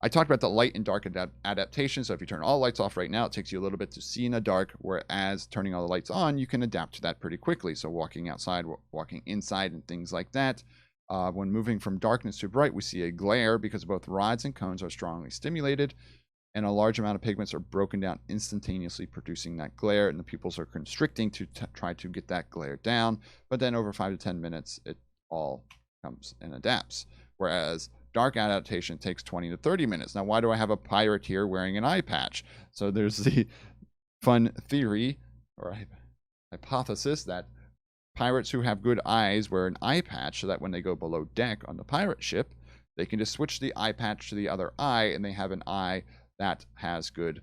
I talked about the light and dark adaptation. So if you turn all lights off right now, it takes you a little bit to see in the dark, whereas turning all the lights on, you can adapt to that pretty quickly. So walking outside, walking inside, and things like that. When moving from darkness to bright, we see a glare because both rods and cones are strongly stimulated, and a large amount of pigments are broken down instantaneously, producing that glare, and the pupils are constricting to try to get that glare down. But then over 5 to 10 minutes, it all comes and adapts. Whereas dark adaptation takes 20 to 30 minutes. Now, why do I have a pirate here wearing an eye patch? So there's the fun theory or hypothesis that pirates who have good eyes wear an eye patch so that when they go below deck on the pirate ship, they can just switch the eye patch to the other eye and they have an eye that has good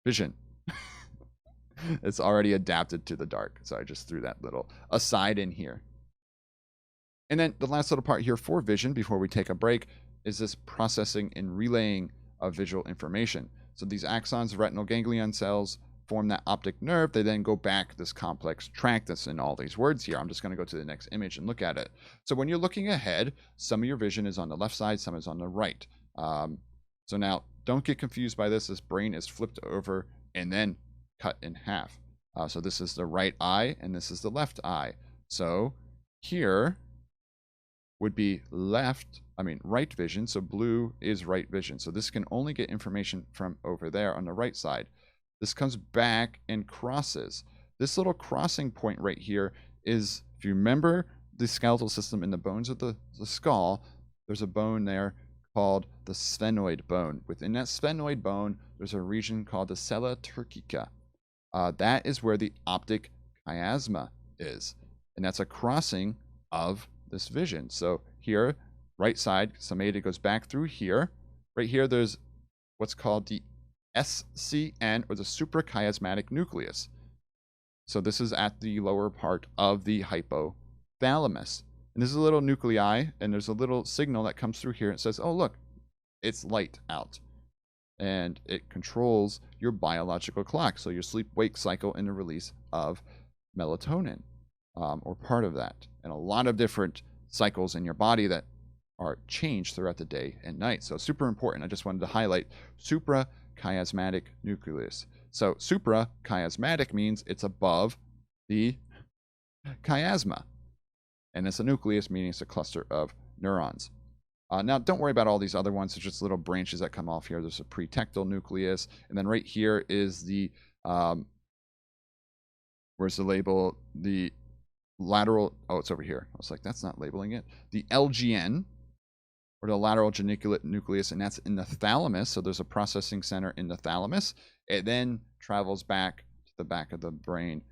vision. It's already adapted to the dark. So I just threw that little aside in here. And then the last little part here for vision before we take a break is this processing and relaying of visual information. So these axons, retinal ganglion cells, form that optic nerve. They then go back this complex track that's in all these words here. I'm just going to go to the next image and look at it. So when you're looking ahead, some of your vision is on the left side, some is on the right. So now don't get confused by this. This brain is flipped over and then cut in half. So this is the right eye and this is the left eye. So here would be right vision. So blue is right vision. So this can only get information from over there on the right side. This comes back and crosses. This little crossing point right here is, if you remember the skeletal system in the bones of the skull, there's a bone there called the sphenoid bone. Within that sphenoid bone, there's a region called the sella turcica. That is where the optic chiasma is. And that's a crossing of this vision. So here, right side, summation goes back through here. Right here, there's what's called the SCN, or the suprachiasmatic nucleus. So this is at the lower part of the hypothalamus. And this is a little nuclei, and there's a little signal that comes through here. It says, oh, look, it's light out. And it controls your biological clock. So your sleep-wake cycle and the release of melatonin, or part of that. And a lot of different cycles in your body that are changed throughout the day and night. So super important. I just wanted to highlight suprachiasmatic nucleus. So suprachiasmatic means it's above the chiasma. And it's a nucleus, meaning it's a cluster of neurons. Now, don't worry about all these other ones. It's just little branches that come off here. There's a pretectal nucleus. And then right here is the, where's the label? The lateral, oh, it's over here. I was like, that's not labeling it. The LGN, or the lateral geniculate nucleus, and that's in the thalamus. So there's a processing center in the thalamus. It then travels back to the back of the brain,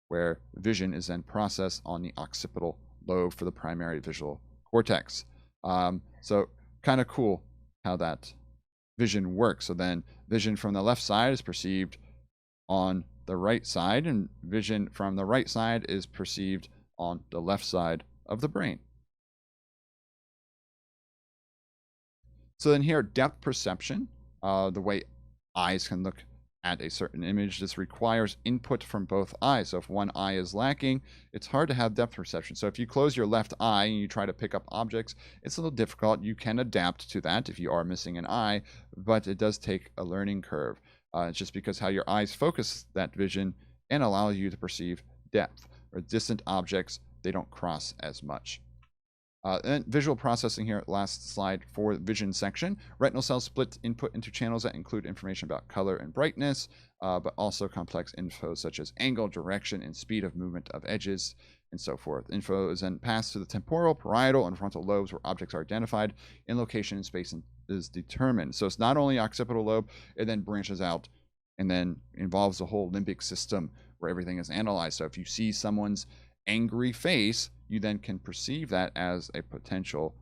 where vision is then processed on the occipital lobe for the primary visual cortex. So kind of cool how that vision works. So then vision from the left side is perceived on the right side, and vision from the right side is perceived on the left side of the brain. So then here, depth perception, the way eyes can look at a certain image, this requires input from both eyes. So if one eye is lacking, it's hard to have depth perception. So if you close your left eye and you try to pick up objects, it's a little difficult. You can adapt to that if you are missing an eye, but it does take a learning curve. It's just because how your eyes focus that vision and allow you to perceive depth. Or distant objects, they don't cross as much. And visual processing here, last slide for the vision section. Retinal cells split input into channels that include information about color and brightness, but also complex info such as angle, direction, and speed of movement of edges, and so forth. Info is then passed to the temporal, parietal, and frontal lobes where objects are identified and location in space is determined. So it's not only occipital lobe, it then branches out and then involves the whole limbic system where everything is analyzed. So if you see someone's angry face, you then can perceive that as a potential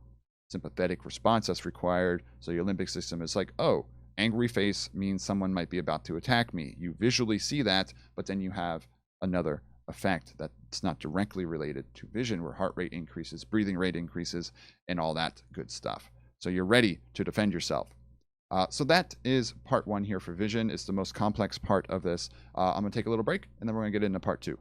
sympathetic response that's required. So your limbic system is like, oh, Angry face means someone might be about to attack me. You visually see that, but then you have another effect that's not directly related to vision, where heart rate increases, breathing rate increases, and all that good stuff. So you're ready to defend yourself. So that is part 1 here for vision. It's the most complex part of this. I'm going to take a little break, and then we're going to get into part 2.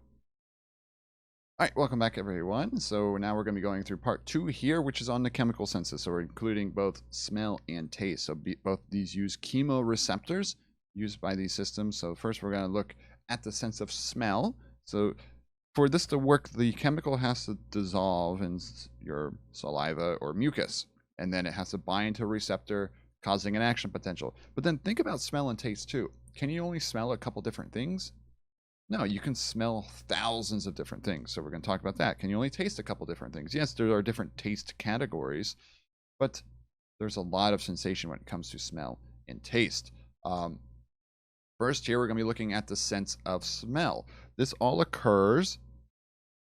All right, welcome back, everyone. So now we're going to be going through part 2 here, which is on the chemical senses. So we're including both smell and taste. So both these use chemoreceptors used by these systems. So first we're going to look at the sense of smell. So for this to work, the chemical has to dissolve in your saliva or mucus, and then it has to bind to a receptor, causing an action potential. But then think about smell and taste too. Can you only smell a couple different things? No, you can smell thousands of different things. So we're going to talk about that. Can you only taste a couple different things? Yes, there are different taste categories, but there's a lot of sensation when it comes to smell and taste. First here, we're going to be looking at the sense of smell. This all occurs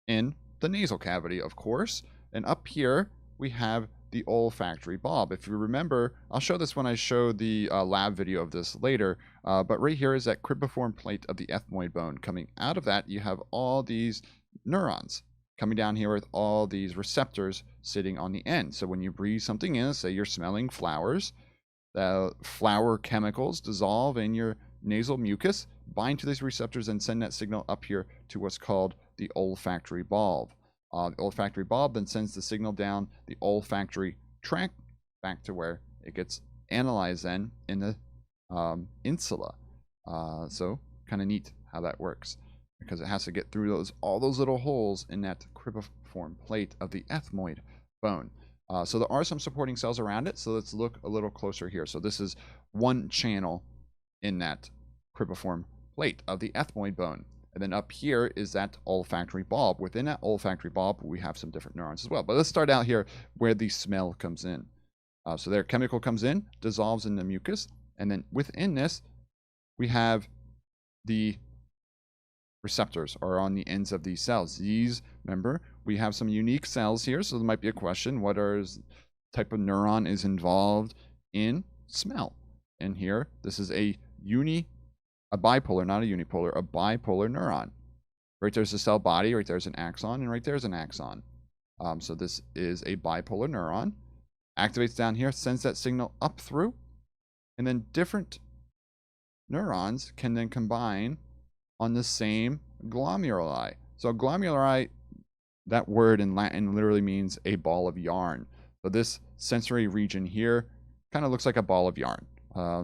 in the nasal cavity, of course. And up here, we have the olfactory bulb. If you remember, I'll show this when I show the lab video of this later, but right here is that cribriform plate of the ethmoid bone. Coming out of that, you have all these neurons coming down here with all these receptors sitting on the end. So when you breathe something in, say you're smelling flowers, the flower chemicals dissolve in your nasal mucus, bind to these receptors, and send that signal up here to what's called the olfactory bulb. The olfactory bulb then sends the signal down the olfactory tract back to where it gets analyzed then in the insula. So kind of neat how that works, because it has to get through all those little holes in that cribriform plate of the ethmoid bone. So there are some supporting cells around it. So let's look a little closer here. So this is one channel in that cribriform plate of the ethmoid bone. And then up here is that olfactory bulb. Within that olfactory bulb, we have some different neurons as well. But let's start out here where the smell comes in. So their chemical comes in, dissolves in the mucus, and then within this, we have the receptors are on the ends of these cells. These, remember, we have some unique cells here, so there might be a question, what type of neuron is involved in smell? And here, this is a bipolar, not a unipolar, a bipolar neuron. Right there's a cell body, right there's an axon, and right there's an axon. So this is a bipolar neuron. Activates down here, sends that signal up through, and then different neurons can then combine on the same glomeruli. So glomeruli, that word in Latin literally means a ball of yarn. So this sensory region here kind of looks like a ball of yarn.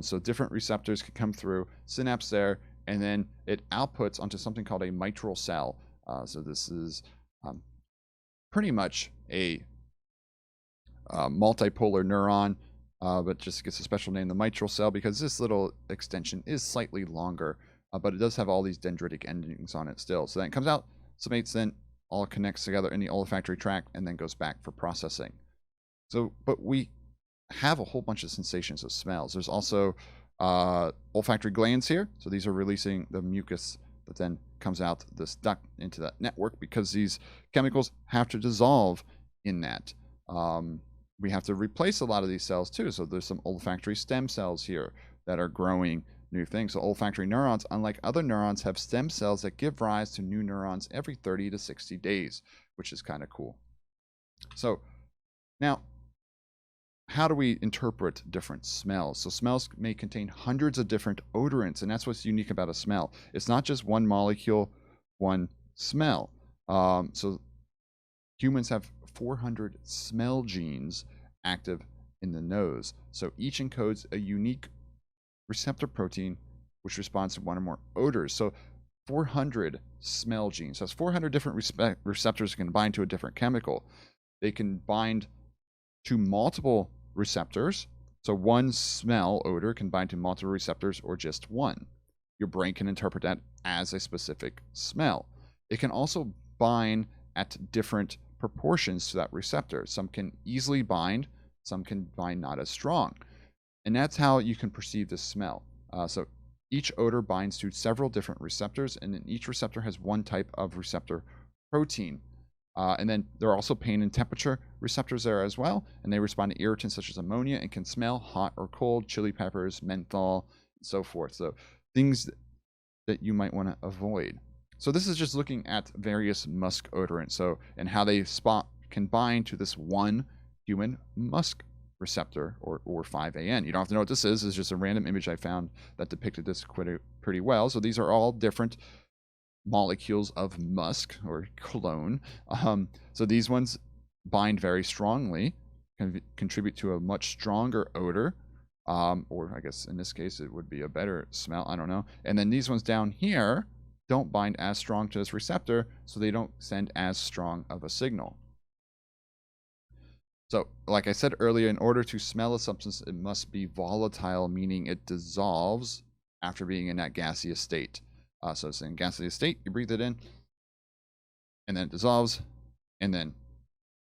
So different receptors can come through, synapse there, and then it outputs onto something called a mitral cell. So this is pretty much a multipolar neuron, but just gets a special name, the mitral cell, because this little extension is slightly longer, but it does have all these dendritic endings on it still. So then it comes out, sublimates, then all connects together in the olfactory tract, and then goes back for processing. So, but we have a whole bunch of sensations of smells. There's also olfactory glands here. So these are releasing the mucus that then comes out this duct into that network, because these chemicals have to dissolve in that. We have to replace a lot of these cells too. So there's some olfactory stem cells here that are growing new things. So olfactory neurons, unlike other neurons, have stem cells that give rise to new neurons every 30 to 60 days, which is kind of cool. So now, how do we interpret different smells? So smells may contain hundreds of different odorants, and that's what's unique about a smell. It's not just one molecule, one smell. So humans have 400 smell genes active in the nose. So each encodes a unique receptor protein which responds to one or more odors. So 400 smell genes. That's 400 different receptors can bind to a different chemical. They can bind to multiple receptors. So one smell odor can bind to multiple receptors or just one. Your brain can interpret that as a specific smell. It can also bind at different proportions to that receptor. Some can easily bind, some can bind not as strong. And that's how you can perceive the smell. So each odor binds to several different receptors, and then each receptor has one type of receptor protein. And then there are also pain and temperature receptors there as well, and they respond to irritants such as ammonia and can smell hot or cold, chili peppers, menthol, and so forth. So things that you might want to avoid. So this is just looking at various musk odorants, so and how they can bind to this one human musk receptor or 5-AN. You don't have to know what this is. It's just a random image I found that depicted this pretty well. So these are all different molecules of musk or cologne. So these ones bind very strongly, can contribute to a much stronger odor, or I guess in this case it would be a better smell. I don't know. And then these ones down here don't bind as strong to this receptor, so they don't send as strong of a signal. So, like I said earlier, in order to smell a substance, it must be volatile, meaning it dissolves after being in that gaseous state. So it's in gaseous state, you breathe it in, and then it dissolves, and then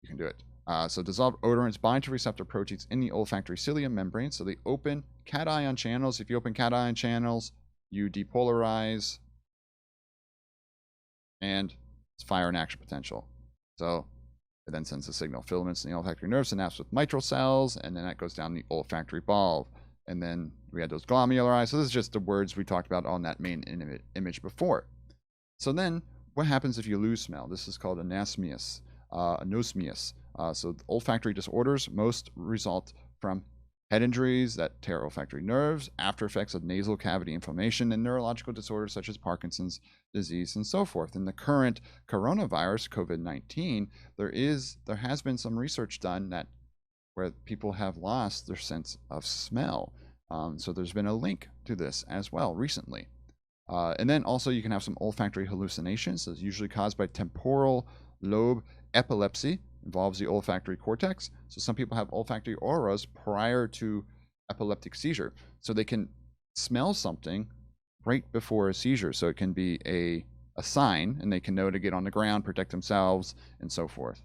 you can do it. So dissolved odorants bind to receptor proteins in the olfactory cilium membrane. So they open cation channels. If you open cation channels, you depolarize, and it's fire and action potential. So it then sends a signal. Filaments in the olfactory nerve synapse with mitral cells, and then that goes down the olfactory bulb. And then we had those glomeruli. So this is just the words we talked about on that main image before. So then what happens if you lose smell? This is called anosmias. So olfactory disorders most result from head injuries that tear olfactory nerves, after effects of nasal cavity inflammation, and neurological disorders such as Parkinson's disease and so forth. In the current coronavirus, COVID-19, there has been some research done that where people have lost their sense of smell. So there's been a link to this as well recently. And then also you can have some olfactory hallucinations. It's usually caused by temporal lobe epilepsy. Involves the olfactory cortex. So some people have olfactory auras prior to epileptic seizure. So they can smell something right before a seizure. So it can be a sign, and they can know to get on the ground, protect themselves, and so forth.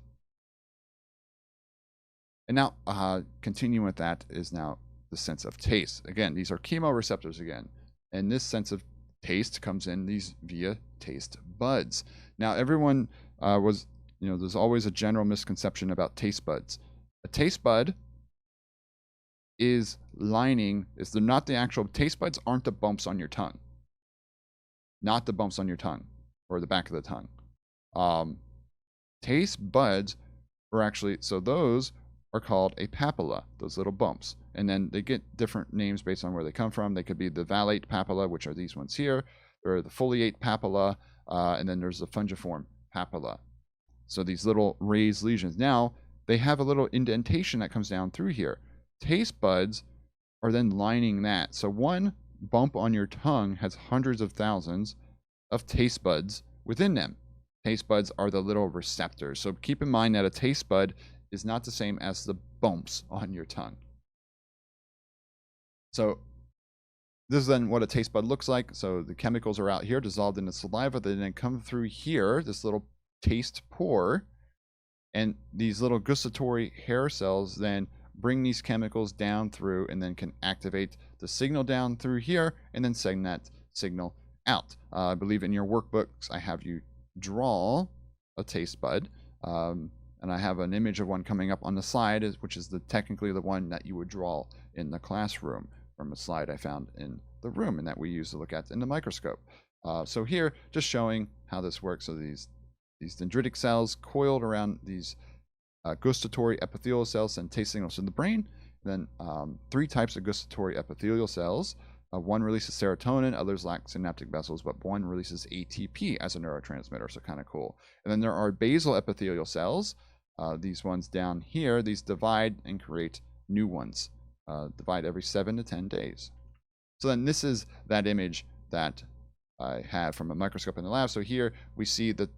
And now, continuing with that is now the sense of taste. Again, these are chemoreceptors again. And this sense of taste comes in these via taste buds. Now, everyone there's always a general misconception about taste buds. A taste bud is not the actual, taste buds aren't the bumps on your tongue. Not the bumps on your tongue or the back of the tongue. Taste buds are actually, so those are called a papilla, those little bumps. And then they get different names based on where they come from. They could be the valate papilla, which are these ones here, or the foliate papilla, and then there's the fungiform papilla. So these little raised lesions. Now, they have a little indentation that comes down through here. Taste buds are then lining that. So one bump on your tongue has hundreds of thousands of taste buds within them. Taste buds are the little receptors. So keep in mind that a taste bud is not the same as the bumps on your tongue. So this is then what a taste bud looks like. So the chemicals are out here dissolved in the saliva. They then come through here, this little taste pore, and these little gustatory hair cells then bring these chemicals down through and then can activate the signal down through here and then send that signal out. I believe in your workbooks I have you draw a taste bud. And I have an image of one coming up on the slide, which is technically the one that you would draw in the classroom from a slide I found in the room and that we use to look at in the microscope. So here, just showing how this works. So these dendritic cells coiled around these gustatory epithelial cells send taste signals to the brain. Then 3 types of gustatory epithelial cells. One releases serotonin, others lack synaptic vessels, but one releases ATP as a neurotransmitter, so kind of cool. And then there are basal epithelial cells. These ones down here, these divide and create new ones. Divide every 7 to 10 days. So then this is that image that I have from a microscope in the lab. So here we see the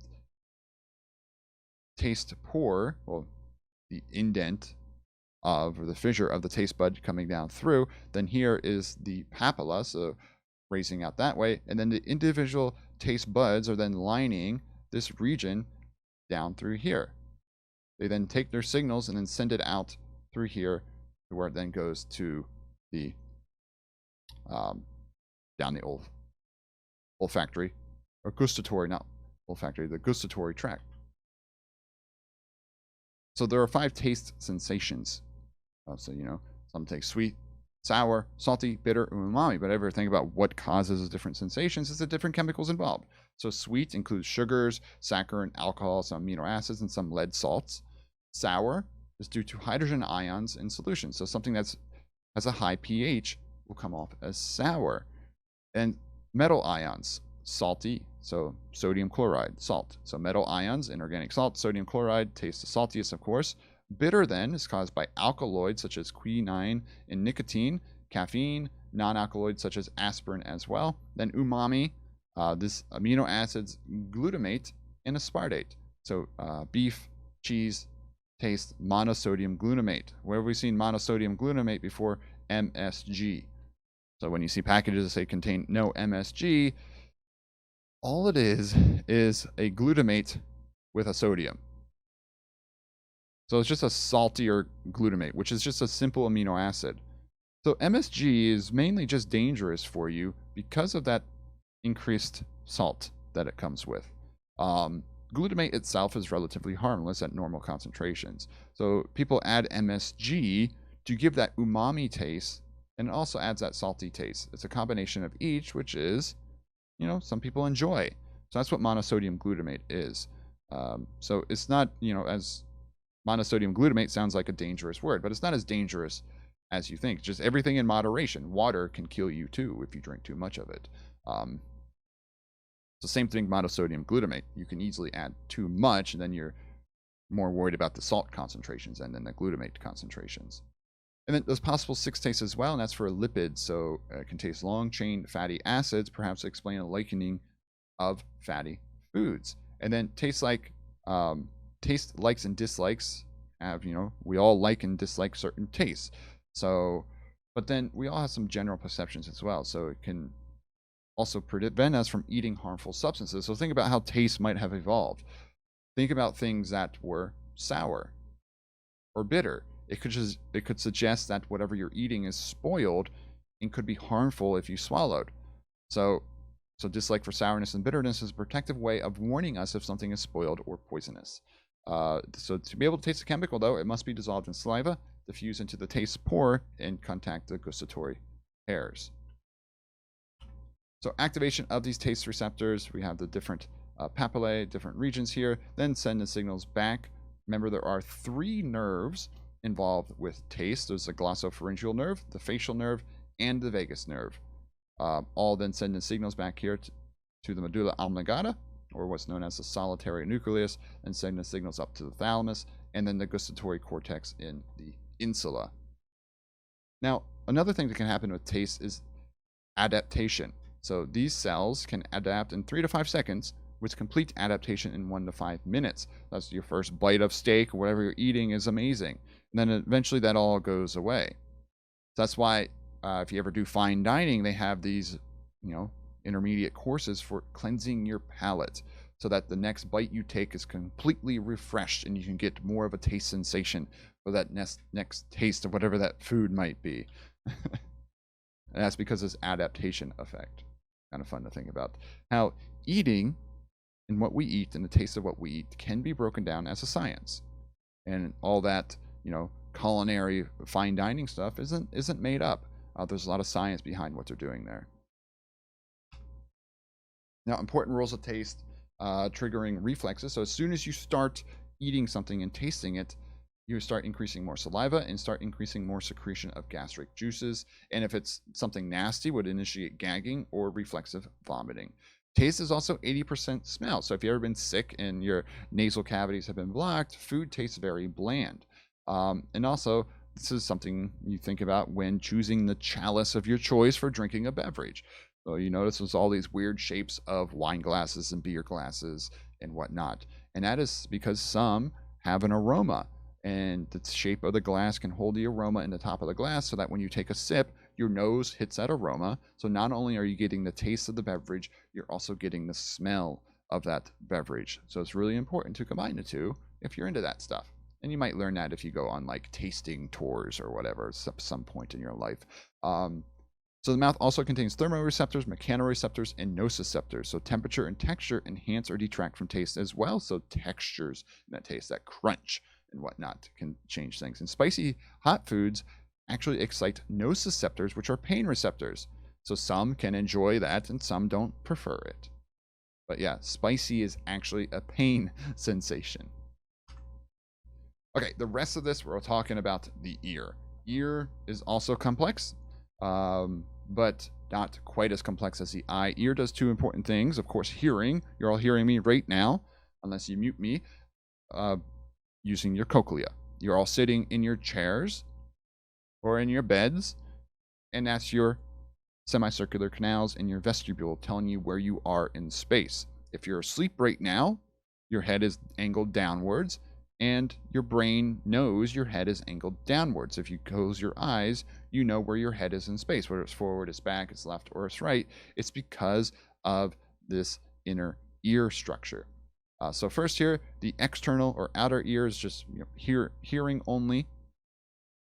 taste pore, well, the indent of, or the fissure of the taste bud coming down through. Then here is the papilla, so raising out that way. And then the individual taste buds are then lining this region down through here. They then take their signals and then send it out through here, where it then goes to the down the olfactory or gustatory, not olfactory, the gustatory tract. So there are 5 taste sensations. So, some taste sweet, sour, salty, bitter, and umami. But ever think about what causes different sensations? It's the different chemicals involved. So sweet includes sugars, saccharin, alcohol, some amino acids, and some lead salts. Sour is due to hydrogen ions in solution. So something that has a high pH will come off as sour. And metal ions, salty, so sodium chloride, salt. So metal ions, inorganic salt, sodium chloride, tastes the saltiest, of course. Bitter, then, is caused by alkaloids such as quinine and nicotine, caffeine, non-alkaloids such as aspirin as well. Then umami, this amino acids, glutamate, and aspartate. So beef, cheese, taste monosodium glutamate. Where have we seen monosodium glutamate before? MSG. So when you see packages that say contain no MSG, all it is a glutamate with a sodium. So it's just a saltier glutamate, which is just a simple amino acid. So MSG is mainly just dangerous for you because of that increased salt that it comes with. Glutamate itself is relatively harmless at normal concentrations. So people add MSG to give that umami taste, and it also adds that salty taste. It's a combination of each, which is, some people enjoy. So that's what monosodium glutamate is. So it's not, as monosodium glutamate sounds like a dangerous word, but it's not as dangerous as you think. Just everything in moderation. Water can kill you too if you drink too much of it. So same thing, monosodium glutamate. You can easily add too much, and then you're more worried about the salt concentrations and then the glutamate concentrations. And then there's possible 6 tastes as well, and that's for lipids. So it can taste long-chain fatty acids, perhaps explain a likening of fatty foods. And then taste likes and dislikes have, we all like and dislike certain tastes. So, but then we all have some general perceptions as well. So it can also prevent us from eating harmful substances. So think about how taste might have evolved. Think about things that were sour or bitter. It could suggest that whatever you're eating is spoiled and could be harmful if you swallowed. So dislike for sourness and bitterness is a protective way of warning us if something is spoiled or poisonous. So to be able to taste the chemical, though, it must be dissolved in saliva, diffuse into the taste pore, and contact the gustatory hairs. So activation of these taste receptors, we have the different papillae, different regions here, then send the signals back. Remember, there are 3 nerves involved with taste. There's the glossopharyngeal nerve, the facial nerve, and the vagus nerve. All then send the signals back here to the medulla oblongata, or what's known as the solitary nucleus, and send the signals up to the thalamus, and then the gustatory cortex in the insula. Now, another thing that can happen with taste is adaptation. So these cells can adapt in 3 to 5 seconds, with complete adaptation in 1 to 5 minutes. That's your first bite of steak or whatever you're eating is amazing. And then eventually that all goes away. That's why if you ever do fine dining, they have these, intermediate courses for cleansing your palate so that the next bite you take is completely refreshed and you can get more of a taste sensation for that next taste of whatever that food might be. And that's because of this adaptation effect. Kind of fun to think about. How eating and what we eat and the taste of what we eat can be broken down as a science. And all that, culinary fine dining stuff isn't made up. There's a lot of science behind what they're doing there. Now, important rules of taste, triggering reflexes. So as soon as you start eating something and tasting it, you start increasing more saliva and start increasing more secretion of gastric juices. And if it's something nasty, would initiate gagging or reflexive vomiting. Taste is also 80% smell. So if you've ever been sick and your nasal cavities have been blocked, food tastes very bland. And also, this is something you think about when choosing the chalice of your choice for drinking a beverage. So you notice there's all these weird shapes of wine glasses and beer glasses and whatnot. And that is because some have an aroma. And the shape of the glass can hold the aroma in the top of the glass so that when you take a sip, your nose hits that aroma. So not only are you getting the taste of the beverage, you're also getting the smell of that beverage. So it's really important to combine the two if you're into that stuff. And you might learn that if you go on like tasting tours or whatever at some point in your life. So the mouth also contains thermoreceptors, mechanoreceptors, and nociceptors. So temperature and texture enhance or detract from taste as well. So textures in that taste, that crunch and whatnot can change things. And spicy hot foods actually excite nociceptors, which are pain receptors. So some can enjoy that and some don't prefer it. But yeah, spicy is actually a pain sensation. Okay, the rest of this, we're talking about the ear. Ear is also complex, but not quite as complex as the eye. Ear does two important things. Of course, hearing. You're all hearing me right now, unless you mute me, using your cochlea. You're all sitting in your chairs or in your beds, and that's your semicircular canals in your vestibule telling you where you are in space. If you're asleep right now, your head is angled downwards, and your brain knows your head is angled downwards. If you close your eyes, you know where your head is in space, whether it's forward, it's back, it's left, or it's right. It's because of this inner ear structure. So first here, the external or outer ear is just hearing only.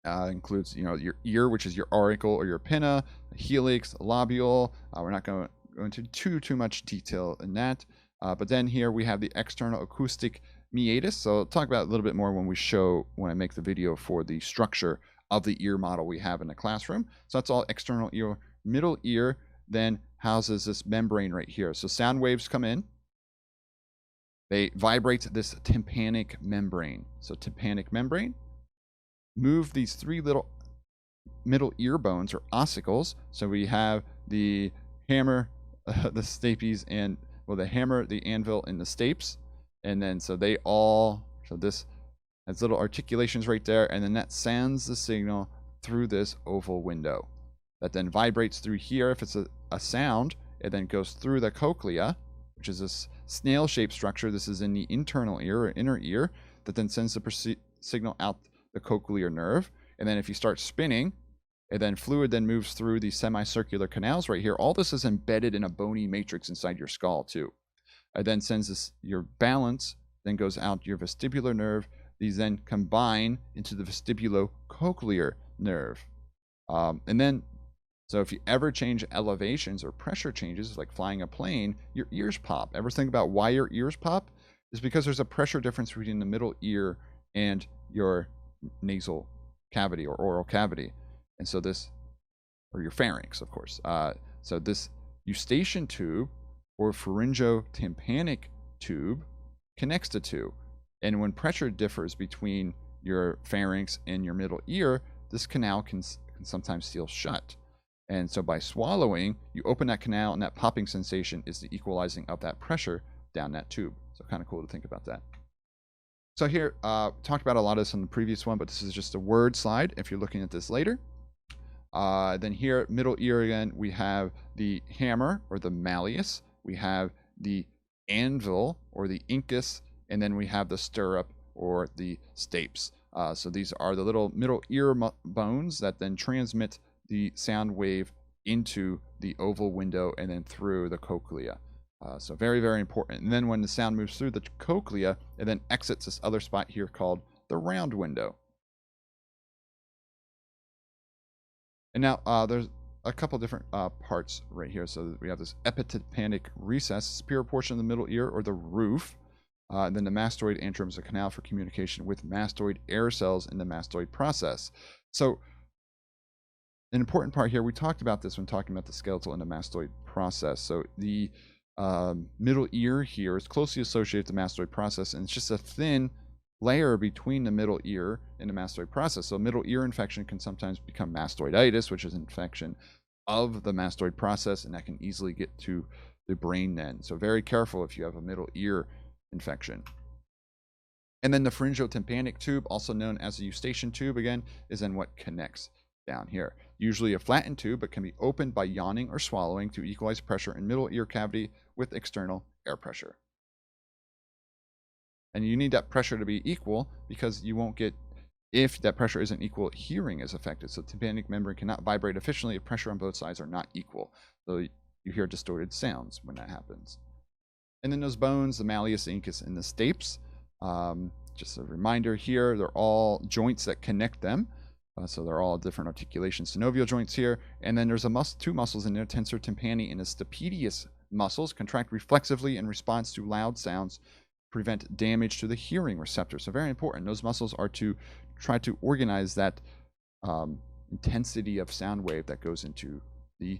Includes your ear, which is your auricle or your pinna, helix, lobule. We're not going to go into too much detail in that. But then here we have the external acoustic meatus. So I'll talk about it a little bit more when I make the video for the structure of the ear model we have in the classroom. So that's all external ear. Middle ear then houses this membrane right here. So sound waves come in. They vibrate this tympanic membrane. So tympanic membrane move these three little middle ear bones or ossicles. So we have the hammer, the stapes, and the hammer, the anvil, and the stapes. And then so this has little articulations right there, and then that sends the signal through this oval window. That then vibrates through here. If it's a sound, it then goes through the cochlea, which is this snail-shaped structure. This is in the internal ear or inner ear, that then sends the signal out the cochlear nerve. And then if you start spinning, and then fluid then moves through these semicircular canals right here. All this is embedded in a bony matrix inside your skull too. It then sends your balance, then goes out your vestibular nerve. These then combine into the vestibulocochlear nerve. And then, so if you ever change elevations or pressure changes, like flying a plane, your ears pop. Ever think about why your ears pop? It's because there's a pressure difference between the middle ear and your nasal cavity or oral cavity. And so or your pharynx, of course. So this eustachian tube or pharyngotympanic tube connects the two. And when pressure differs between your pharynx and your middle ear, this canal can sometimes seal shut. And so by swallowing, you open that canal, and that popping sensation is the equalizing of that pressure down that tube. So kind of cool to think about that. So here, talked about a lot of this on the previous one, but this is just a word slide if you're looking at this later. Then here, middle ear again, we have the hammer or the malleus. We have the anvil or the incus, and then we have the stirrup or the stapes. So these are the little middle ear bones that then transmit the sound wave into the oval window and then through the cochlea. So very, very important. And then when the sound moves through the cochlea, it then exits this other spot here called the round window. And now there's a couple different parts right here. So we have this epitympanic recess, superior portion of the middle ear or the roof. And then the mastoid antrum is a canal for communication with mastoid air cells in the mastoid process. So an important part here, we talked about this when talking about the skeletal and the mastoid process. So the middle ear here is closely associated with the mastoid process, and it's just a thin layer between the middle ear and the mastoid process. So middle ear infection can sometimes become mastoiditis, which is an infection of the mastoid process, and that can easily get to the brain then. So very careful if you have a middle ear infection. And then the pharyngotympanic tube, also known as the eustachian tube, again, is then what connects down here. Usually a flattened tube, but can be opened by yawning or swallowing to equalize pressure in middle ear cavity with external air pressure. And you need that pressure to be equal, because you won't get, if that pressure isn't equal, hearing is affected. So tympanic membrane cannot vibrate efficiently if pressure on both sides are not equal. So you hear distorted sounds when that happens. And then those bones, the malleus, the incus, and the stapes. Just a reminder here, they're all joints that connect them. So they're all different articulations, synovial joints here. And then there's two muscles in there, tensor tympani and the stapedius muscles, contract reflexively in response to loud sounds prevent damage to the hearing receptor. So very important. Those muscles are to try to organize that intensity of sound wave that goes into the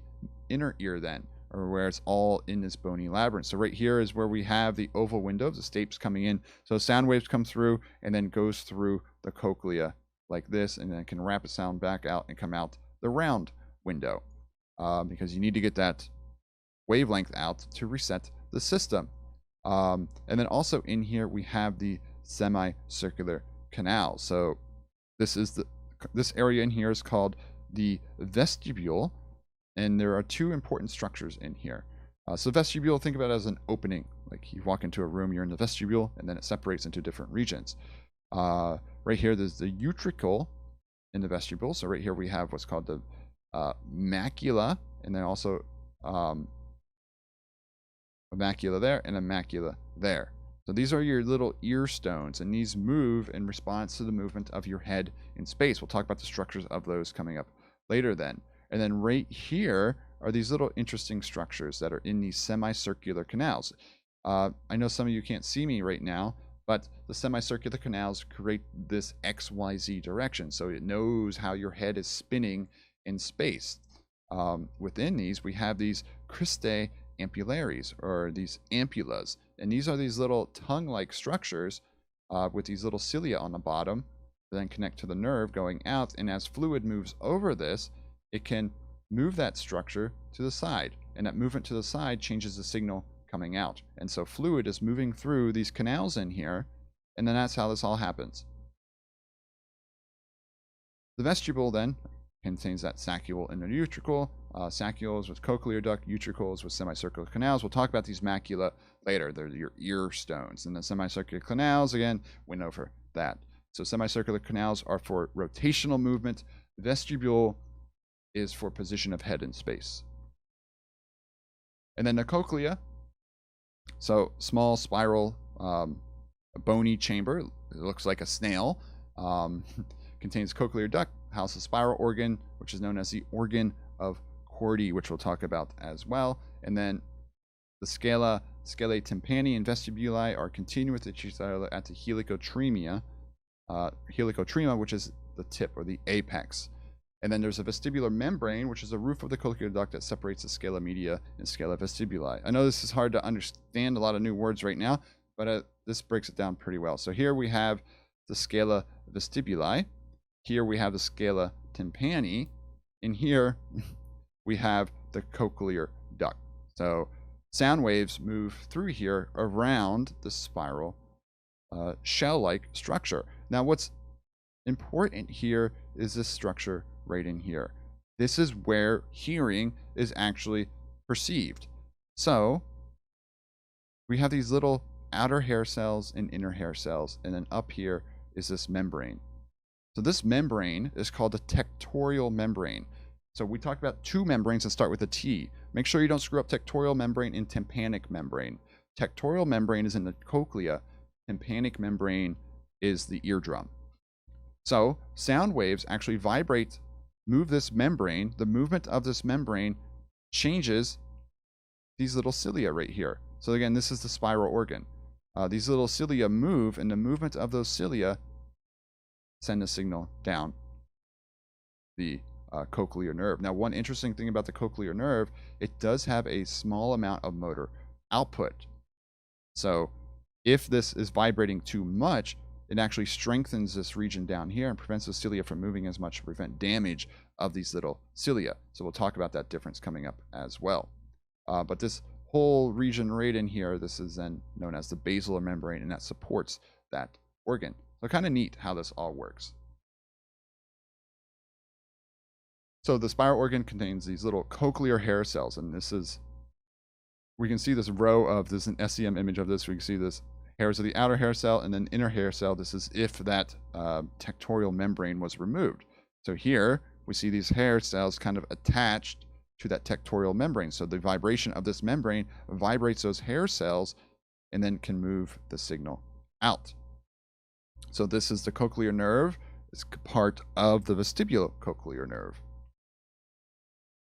inner ear then, or where it's all in this bony labyrinth. So right here is where we have the oval window, the stapes coming in. So sound waves come through and then goes through the cochlea like this, and then can rapid sound back out and come out the round window, because you need to get that wavelength out to reset the system. And then also in here we have the semicircular canal. So this area in here is called the vestibule, and there are two important structures in here. So vestibule, think about it as an opening. Like you walk into a room, you're in the vestibule, and then it separates into different regions. Right here, there's the utricle in the vestibule. So right here we have what's called the macula, and then also a macula there and a macula there. So these are your little ear stones, and these move in response to the movement of your head in space. We'll talk about the structures of those coming up later then. And then right here are these little interesting structures that are in these semicircular canals. I know some of you can't see me right now, but the semicircular canals create this XYZ direction. So it knows how your head is spinning in space. Within these, we have these cristae ampullaris, or these ampullas. And these are these little tongue-like structures with these little cilia on the bottom that then connect to the nerve going out. And as fluid moves over this, it can move that structure to the side. And that movement to the side changes the signal coming out. And so fluid is moving through these canals in here, and then that's how this all happens. The vestibule then contains that saccule and the utricle. Saccules with cochlear duct, utricles with semicircular canals. We'll talk about these macula later. They're your ear stones. And the semicircular canals, again, went over that. So semicircular canals are for rotational movement. Vestibule is for position of head in space. And then the cochlea, so small spiral bony chamber. It looks like a snail. Contains cochlear duct, houses spiral organ, which is known as the organ of Corti, which we'll talk about as well. And then the scalae tympani and vestibuli are continuous with each other at the helicotrema, which is the tip or the apex. And then there's a vestibular membrane, which is the roof of the cochlear duct that separates the scala media and scala vestibuli. I know this is hard to understand, a lot of new words right now, but this breaks it down pretty well. So here we have the scala vestibuli. Here we have the scala tympani. In here, we have the cochlear duct. So sound waves move through here around the spiral shell-like structure. Now, what's important here is this structure right in here. This is where hearing is actually perceived. So we have these little outer hair cells and inner hair cells, and then up here is this membrane. So this membrane is called the tectorial membrane. So we talked about two membranes that start with a T. Make sure you don't screw up tectorial membrane and tympanic membrane. Tectorial membrane is in the cochlea. Tympanic membrane is the eardrum. So sound waves actually vibrate, move this membrane. The movement of this membrane changes these little cilia right here. So again, this is the spiral organ. These little cilia move, and the movement of those cilia send a signal down the cochlear nerve. Now, one interesting thing about the cochlear nerve, it does have a small amount of motor output. So if this is vibrating too much, it actually strengthens this region down here and prevents the cilia from moving as much to prevent damage of these little cilia. So we'll talk about that difference coming up as well. But this whole region right in here, this is then known as the basilar membrane, and that supports that organ. So kind of neat how this all works. So the spiral organ contains these little cochlear hair cells, and this is, we can see this row of, this is an SEM image of this. We can see this hairs of the outer hair cell and then inner hair cell. This is if that tectorial membrane was removed. So here we see these hair cells kind of attached to that tectorial membrane. So the vibration of this membrane vibrates those hair cells and then can move the signal out. So this is the cochlear nerve. It's part of the vestibulocochlear nerve.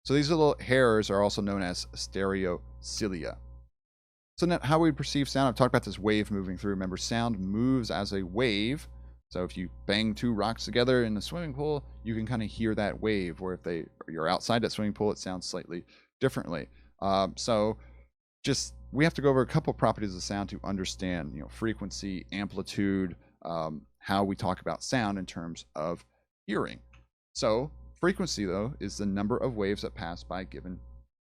So these little hairs are also known as stereocilia. So now how we perceive sound, I've talked about this wave moving through. Remember, sound moves as a wave. So if you bang two rocks together in a swimming pool, you can kind of hear that wave. Or if you're outside that swimming pool, it sounds slightly differently. So just we have to go over a couple properties of sound to understand, frequency, amplitude, how we talk about sound in terms of hearing. So frequency, though, is the number of waves that pass by a given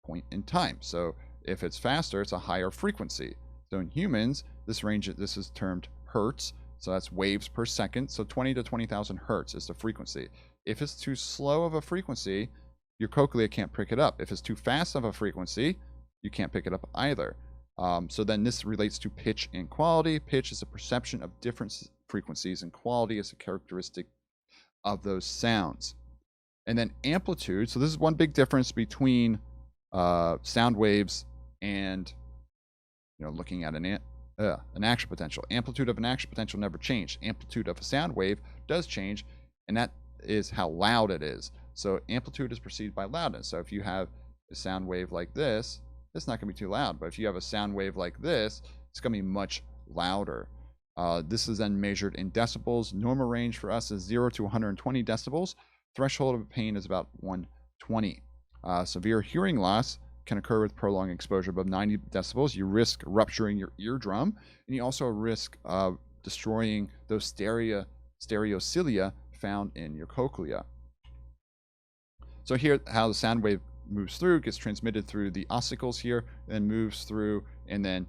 point in time. So if it's faster, it's a higher frequency. So in humans, this is termed hertz. So that's waves per second. So 20 to 20,000 hertz is the frequency. If it's too slow of a frequency, your cochlea can't pick it up. If it's too fast of a frequency, you can't pick it up either. So then this relates to pitch and quality. Pitch is a perception of different frequencies, and quality is a characteristic of those sounds. And then amplitude. So this is one big difference between sound waves and looking at an action potential. Amplitude of an action potential never changed. Amplitude of a sound wave does change, and that is how loud it is. So amplitude is perceived by loudness. So if you have a sound wave like this, it's not going to be too loud. But if you have a sound wave like this, it's going to be much louder. This is then measured in decibels. Normal range for us is 0 to 120 decibels. Threshold of pain is about 120. Severe hearing loss can occur with prolonged exposure above 90 decibels. You risk rupturing your eardrum, and you also risk destroying those stereocilia found in your cochlea. So here, how the sound wave moves through, gets transmitted through the ossicles here, then moves through, and then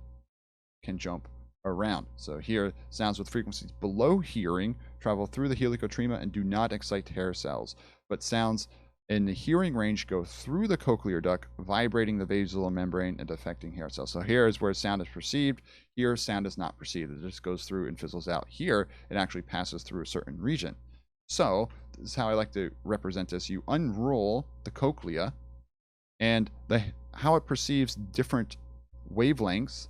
can jump around. So here, sounds with frequencies below hearing travel through the helicotrema and do not excite hair cells, but sounds in the hearing range go through the cochlear duct, vibrating the basilar membrane and affecting hair cells. So here is where sound is perceived. Here, sound is not perceived. It just goes through and fizzles out. Here, it actually passes through a certain region. So this is how I like to represent this. You unroll the cochlea, and how it perceives different wavelengths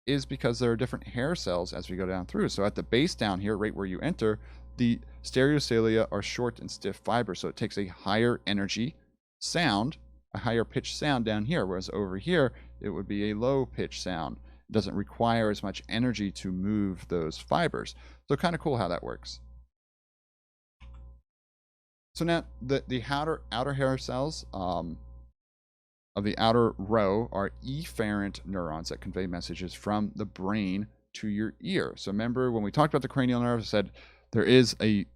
is because there are different hair cells as we go down through. So at the base down here, right where you enter, the stereocilia are short and stiff fibers, so it takes a higher energy sound, a higher pitch sound down here, whereas over here, it would be a low pitch sound. It doesn't require as much energy to move those fibers. So kind of cool how that works. So now the outer hair cells of the outer row are efferent neurons that convey messages from the brain to your ear. So remember when we talked about the cranial nerve, I said there is a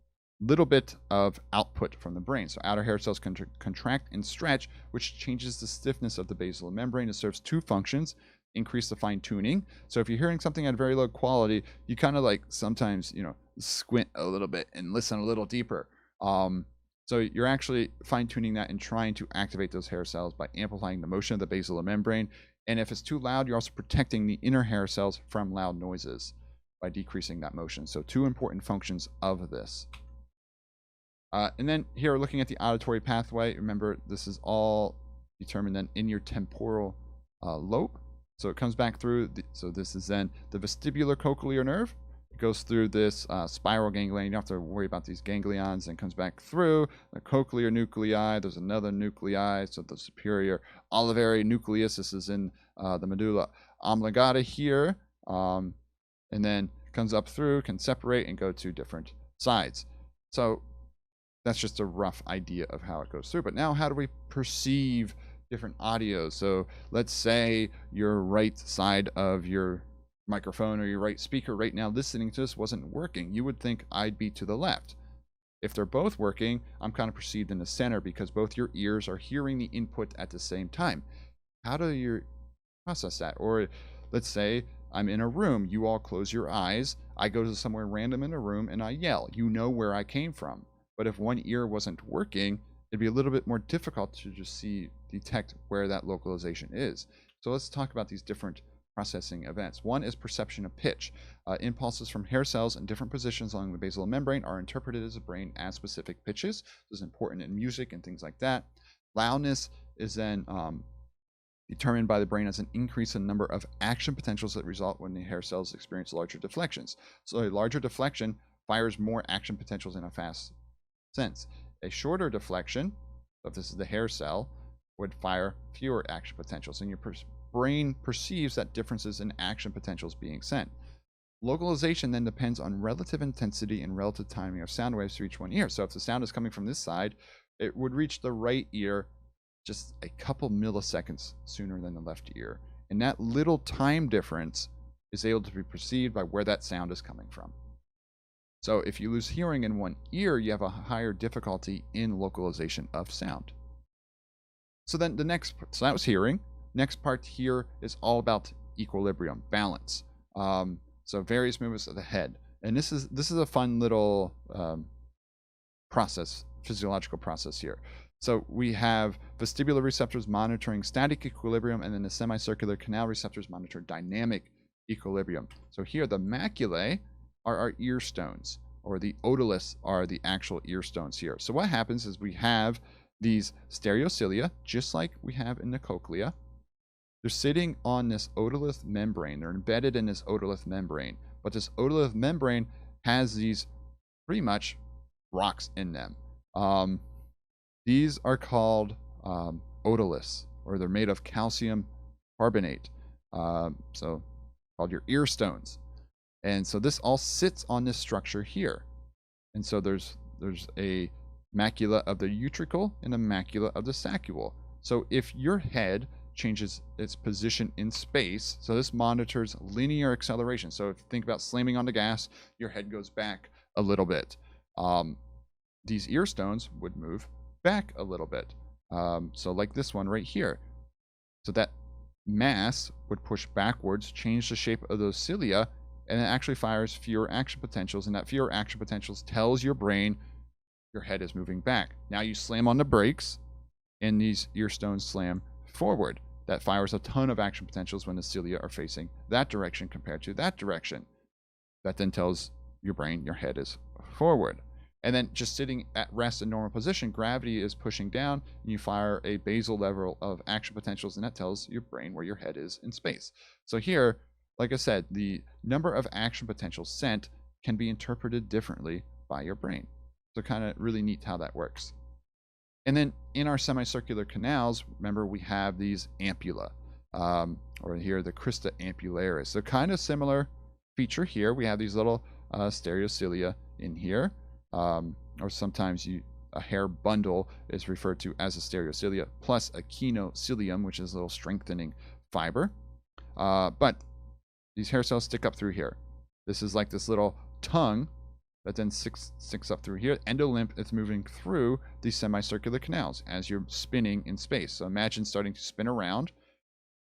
little bit of output from the brain. So outer hair cells can contract and stretch, which changes the stiffness of the basilar membrane. It serves two functions: increase the fine tuning. So if you're hearing something at very low quality, you kind of like sometimes, squint a little bit and listen a little deeper. So you're actually fine tuning that and trying to activate those hair cells by amplifying the motion of the basilar membrane. And if it's too loud, you're also protecting the inner hair cells from loud noises by decreasing that motion. So two important functions of this. And then here, looking at the auditory pathway, remember this is all determined then in your temporal lobe. So it comes back through, so this is then the vestibular cochlear nerve. It goes through this spiral ganglion. You don't have to worry about these ganglions, and comes back through the cochlear nuclei. There's another nuclei, so the superior olivary nucleus. This is in the medulla oblongata here. And then comes up through, can separate and go to different sides. So that's just a rough idea of how it goes through. But now how do we perceive different audio? So let's say your right side of your microphone or your right speaker right now listening to this wasn't working. You would think I'd be to the left. If they're both working, I'm kind of perceived in the center because both your ears are hearing the input at the same time. How do you process that? Or let's say I'm in a room, you all close your eyes, I go to somewhere random in a room and I yell. You know where I came from. But if one ear wasn't working, it'd be a little bit more difficult to just detect where that localization is. So let's talk about these different processing events. One is perception of pitch. Impulses from hair cells in different positions along the basilar membrane are interpreted as the brain as specific pitches. This is important in music and things like that. Loudness is then determined by the brain as an increase in number of action potentials that result when the hair cells experience larger deflections. So a larger deflection fires more action potentials in a fast sense. A shorter deflection, so if this is the hair cell, would fire fewer action potentials. And your brain perceives that differences in action potentials being sent. Localization then depends on relative intensity and relative timing of sound waves to each one ear. So if the sound is coming from this side, it would reach the right ear just a couple milliseconds sooner than the left ear. And that little time difference is able to be perceived by where that sound is coming from. So if you lose hearing in one ear, you have a higher difficulty in localization of sound. So then so that was hearing. Next part here is all about equilibrium, balance. So various movements of the head. And this is a fun little physiological process here. So we have vestibular receptors monitoring static equilibrium, and then the semicircular canal receptors monitor dynamic equilibrium. So here the maculae are our ear stones, or the otoliths are the actual ear stones here. So what happens is we have these stereocilia, just like we have in the cochlea. They're sitting on this otolith membrane. They're embedded in this otolith membrane. But this otolith membrane has these pretty much rocks in them. These are called otoliths, or they're made of calcium carbonate. So called your ear stones. And so this all sits on this structure here. And so there's a macula of the utricle and a macula of the saccule. So if your head changes its position in space, so this monitors linear acceleration. So if you think about slamming on the gas, your head goes back a little bit. These ear stones would move back a little bit. So like this one right here. So that mass would push backwards, change the shape of those cilia, and it actually fires fewer action potentials, and that fewer action potentials tells your brain your head is moving back. Now you slam on the brakes, and these ear stones slam forward. That fires a ton of action potentials when the cilia are facing that direction compared to that direction. That then tells your brain your head is forward. And then just sitting at rest in normal position, gravity is pushing down, and you fire a basal level of action potentials, and that tells your brain where your head is in space. So here, like I said, the number of action potentials sent can be interpreted differently by your brain. So kind of really neat how that works. And then in our semicircular canals, remember we have these ampulla, or here the crista ampullaris. So kind of similar feature here. We have these little stereocilia in here. Or sometimes a hair bundle is referred to as a stereocilia plus a kinocilium, which is a little strengthening fiber. But these hair cells stick up through here. This is like this little tongue that then sticks up through here. Endolymph is moving through these semicircular canals as you're spinning in space. So imagine starting to spin around.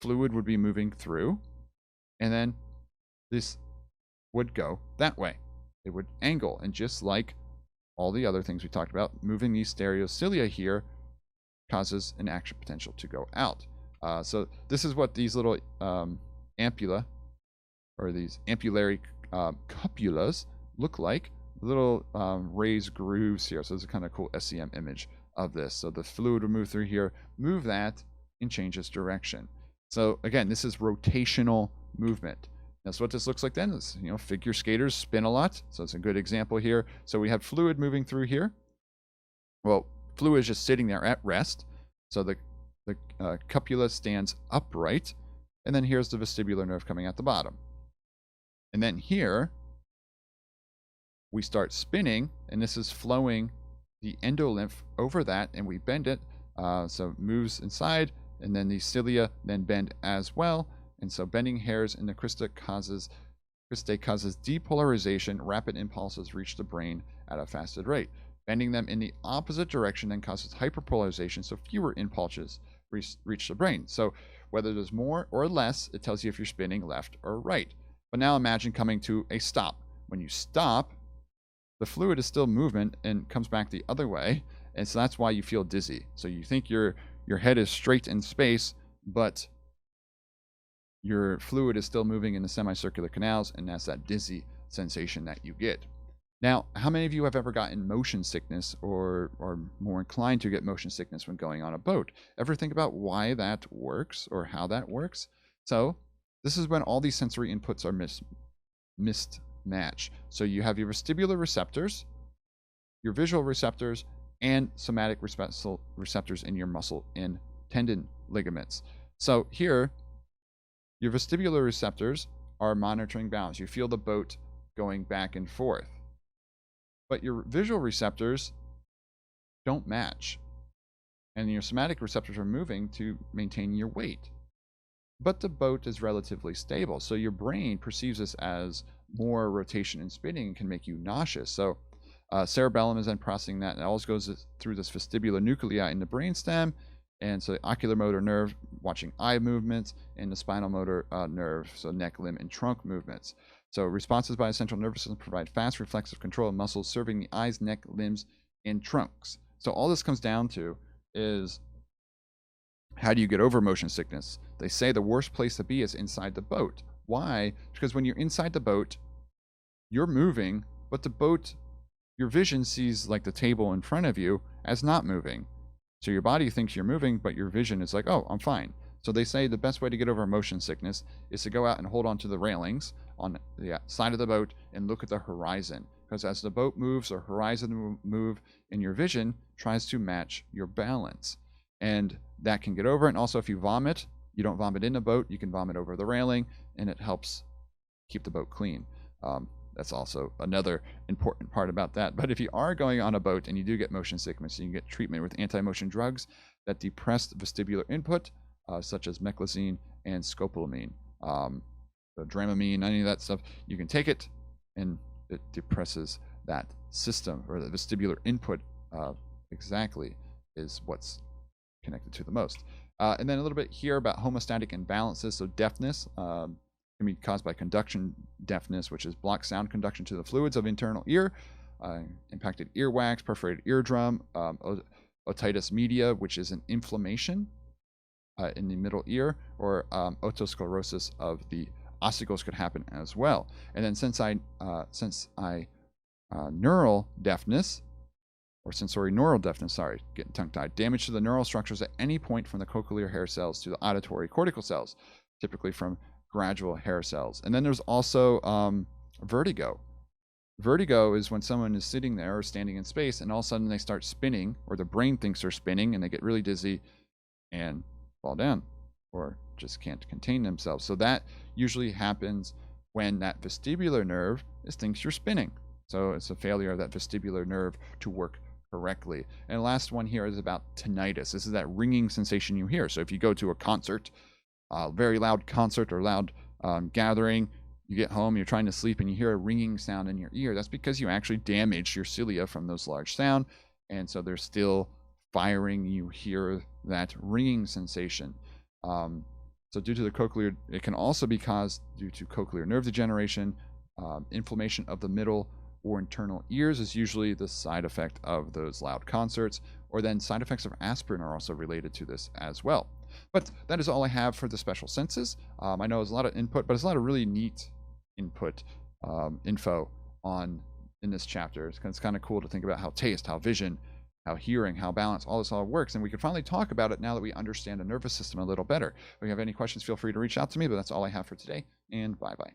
Fluid would be moving through, and then this would go that way. It would angle, and just like all the other things we talked about, moving these stereocilia here causes an action potential to go out. So this is what these little ampulla, or these ampullary cupulas, look like. Little raised grooves here. So this is a kind of cool SEM image of this. So the fluid will move through here, move that, and change its direction. So again, this is rotational movement. That's what this looks like then. Is, figure skaters spin a lot. So it's a good example here. So we have fluid moving through here. Well, fluid is just sitting there at rest. So the cupula stands upright. And then here's the vestibular nerve coming at the bottom. And then here, we start spinning, and this is flowing the endolymph over that, and we bend it. So it moves inside, and then the cilia then bend as well. And so bending hairs in the cristae causes depolarization. Rapid impulses reach the brain at a faster rate. Bending them in the opposite direction then causes hyperpolarization, so fewer impulses reach the brain. So whether there's more or less, it tells you if you're spinning left or right. But now imagine coming to a stop. When you stop, the fluid is still movement and comes back the other way, and so that's why you feel dizzy. So you think your head is straight in space, but your fluid is still moving in the semicircular canals, and that's that dizzy sensation that you get. Now, how many of you have ever gotten motion sickness, or more inclined to get motion sickness when going on a boat? Ever think about why that works or how that works? So this is when all these sensory inputs are mismatched. So you have your vestibular receptors, your visual receptors, and somatic receptors in your muscle and tendon ligaments. So here, Your vestibular receptors are monitoring balance. You feel the boat going back and forth. But your visual receptors don't match. And your somatic receptors are moving to maintain your weight. But the boat is relatively stable. So your brain perceives this as more rotation and spinning and can make you nauseous. So cerebellum is then processing that, and it always goes through this vestibular nuclei in the brainstem. And so the oculomotor nerve, watching eye movements, and the spinal motor nerve, so neck, limb, and trunk movements. So responses by the central nervous system provide fast reflexive control of muscles serving the eyes, neck, limbs, and trunks. So all this comes down to is, how do you get over motion sickness? They say the worst place to be is inside the boat. Why? Because when you're inside the boat, you're moving, but the boat, your vision sees like the table in front of you as not moving. So your body thinks you're moving, but your vision is like, oh, I'm fine. So they say the best way to get over motion sickness is to go out and hold on to the railings on the side of the boat and look at the horizon. Because as the boat moves or horizon move, and your vision tries to match your balance. And that can get over it. And also if you vomit, you don't vomit in the boat, you can vomit over the railing, and it helps keep the boat clean. That's also another important part about that. But if you are going on a boat and you do get motion sickness, you can get treatment with anti-motion drugs that depress vestibular input, such as meclizine and scopolamine. The Dramamine, any of that stuff, you can take it and it depresses that system, or the vestibular input exactly is what's connected to the most. And then a little bit here about homeostatic imbalances. So deafness can be caused by conduction deafness, which is blocked sound conduction to the fluids of internal ear, impacted earwax, perforated eardrum, otitis media, which is an inflammation in the middle ear, or otosclerosis of the ossicles could happen as well. And then neural deafness, or sensory neural deafness, sorry, getting tongue-tied, damage to the neural structures at any point from the cochlear hair cells to the auditory cortical cells, typically from gradual hair cells. And then there's also vertigo. Vertigo is when someone is sitting there or standing in space and all of a sudden they start spinning, or the brain thinks they're spinning, and they get really dizzy and fall down or just can't contain themselves. So that usually happens when that vestibular nerve thinks you're spinning. So it's a failure of that vestibular nerve to work correctly. And the last one here is about tinnitus. This is that ringing sensation you hear. So if you go to a concert, very loud concert or loud gathering, you get home, you're trying to sleep, and you hear a ringing sound in your ear. That's because you actually damaged your cilia from those large sound, and so they're still firing. You hear that ringing sensation. So due to the cochlear, it can also be caused due to cochlear nerve degeneration. Inflammation of the middle or internal ears is usually the side effect of those loud concerts, or then side effects of aspirin are also related to this as well. But that is all I have for the special senses. I know there's a lot of input, but it's a lot of really neat input info in this chapter. It's kind of cool to think about how taste, how vision, how hearing, how balance, all this all works. And we can finally talk about it now that we understand the nervous system a little better. If you have any questions, feel free to reach out to me, but that's all I have for today, and bye-bye.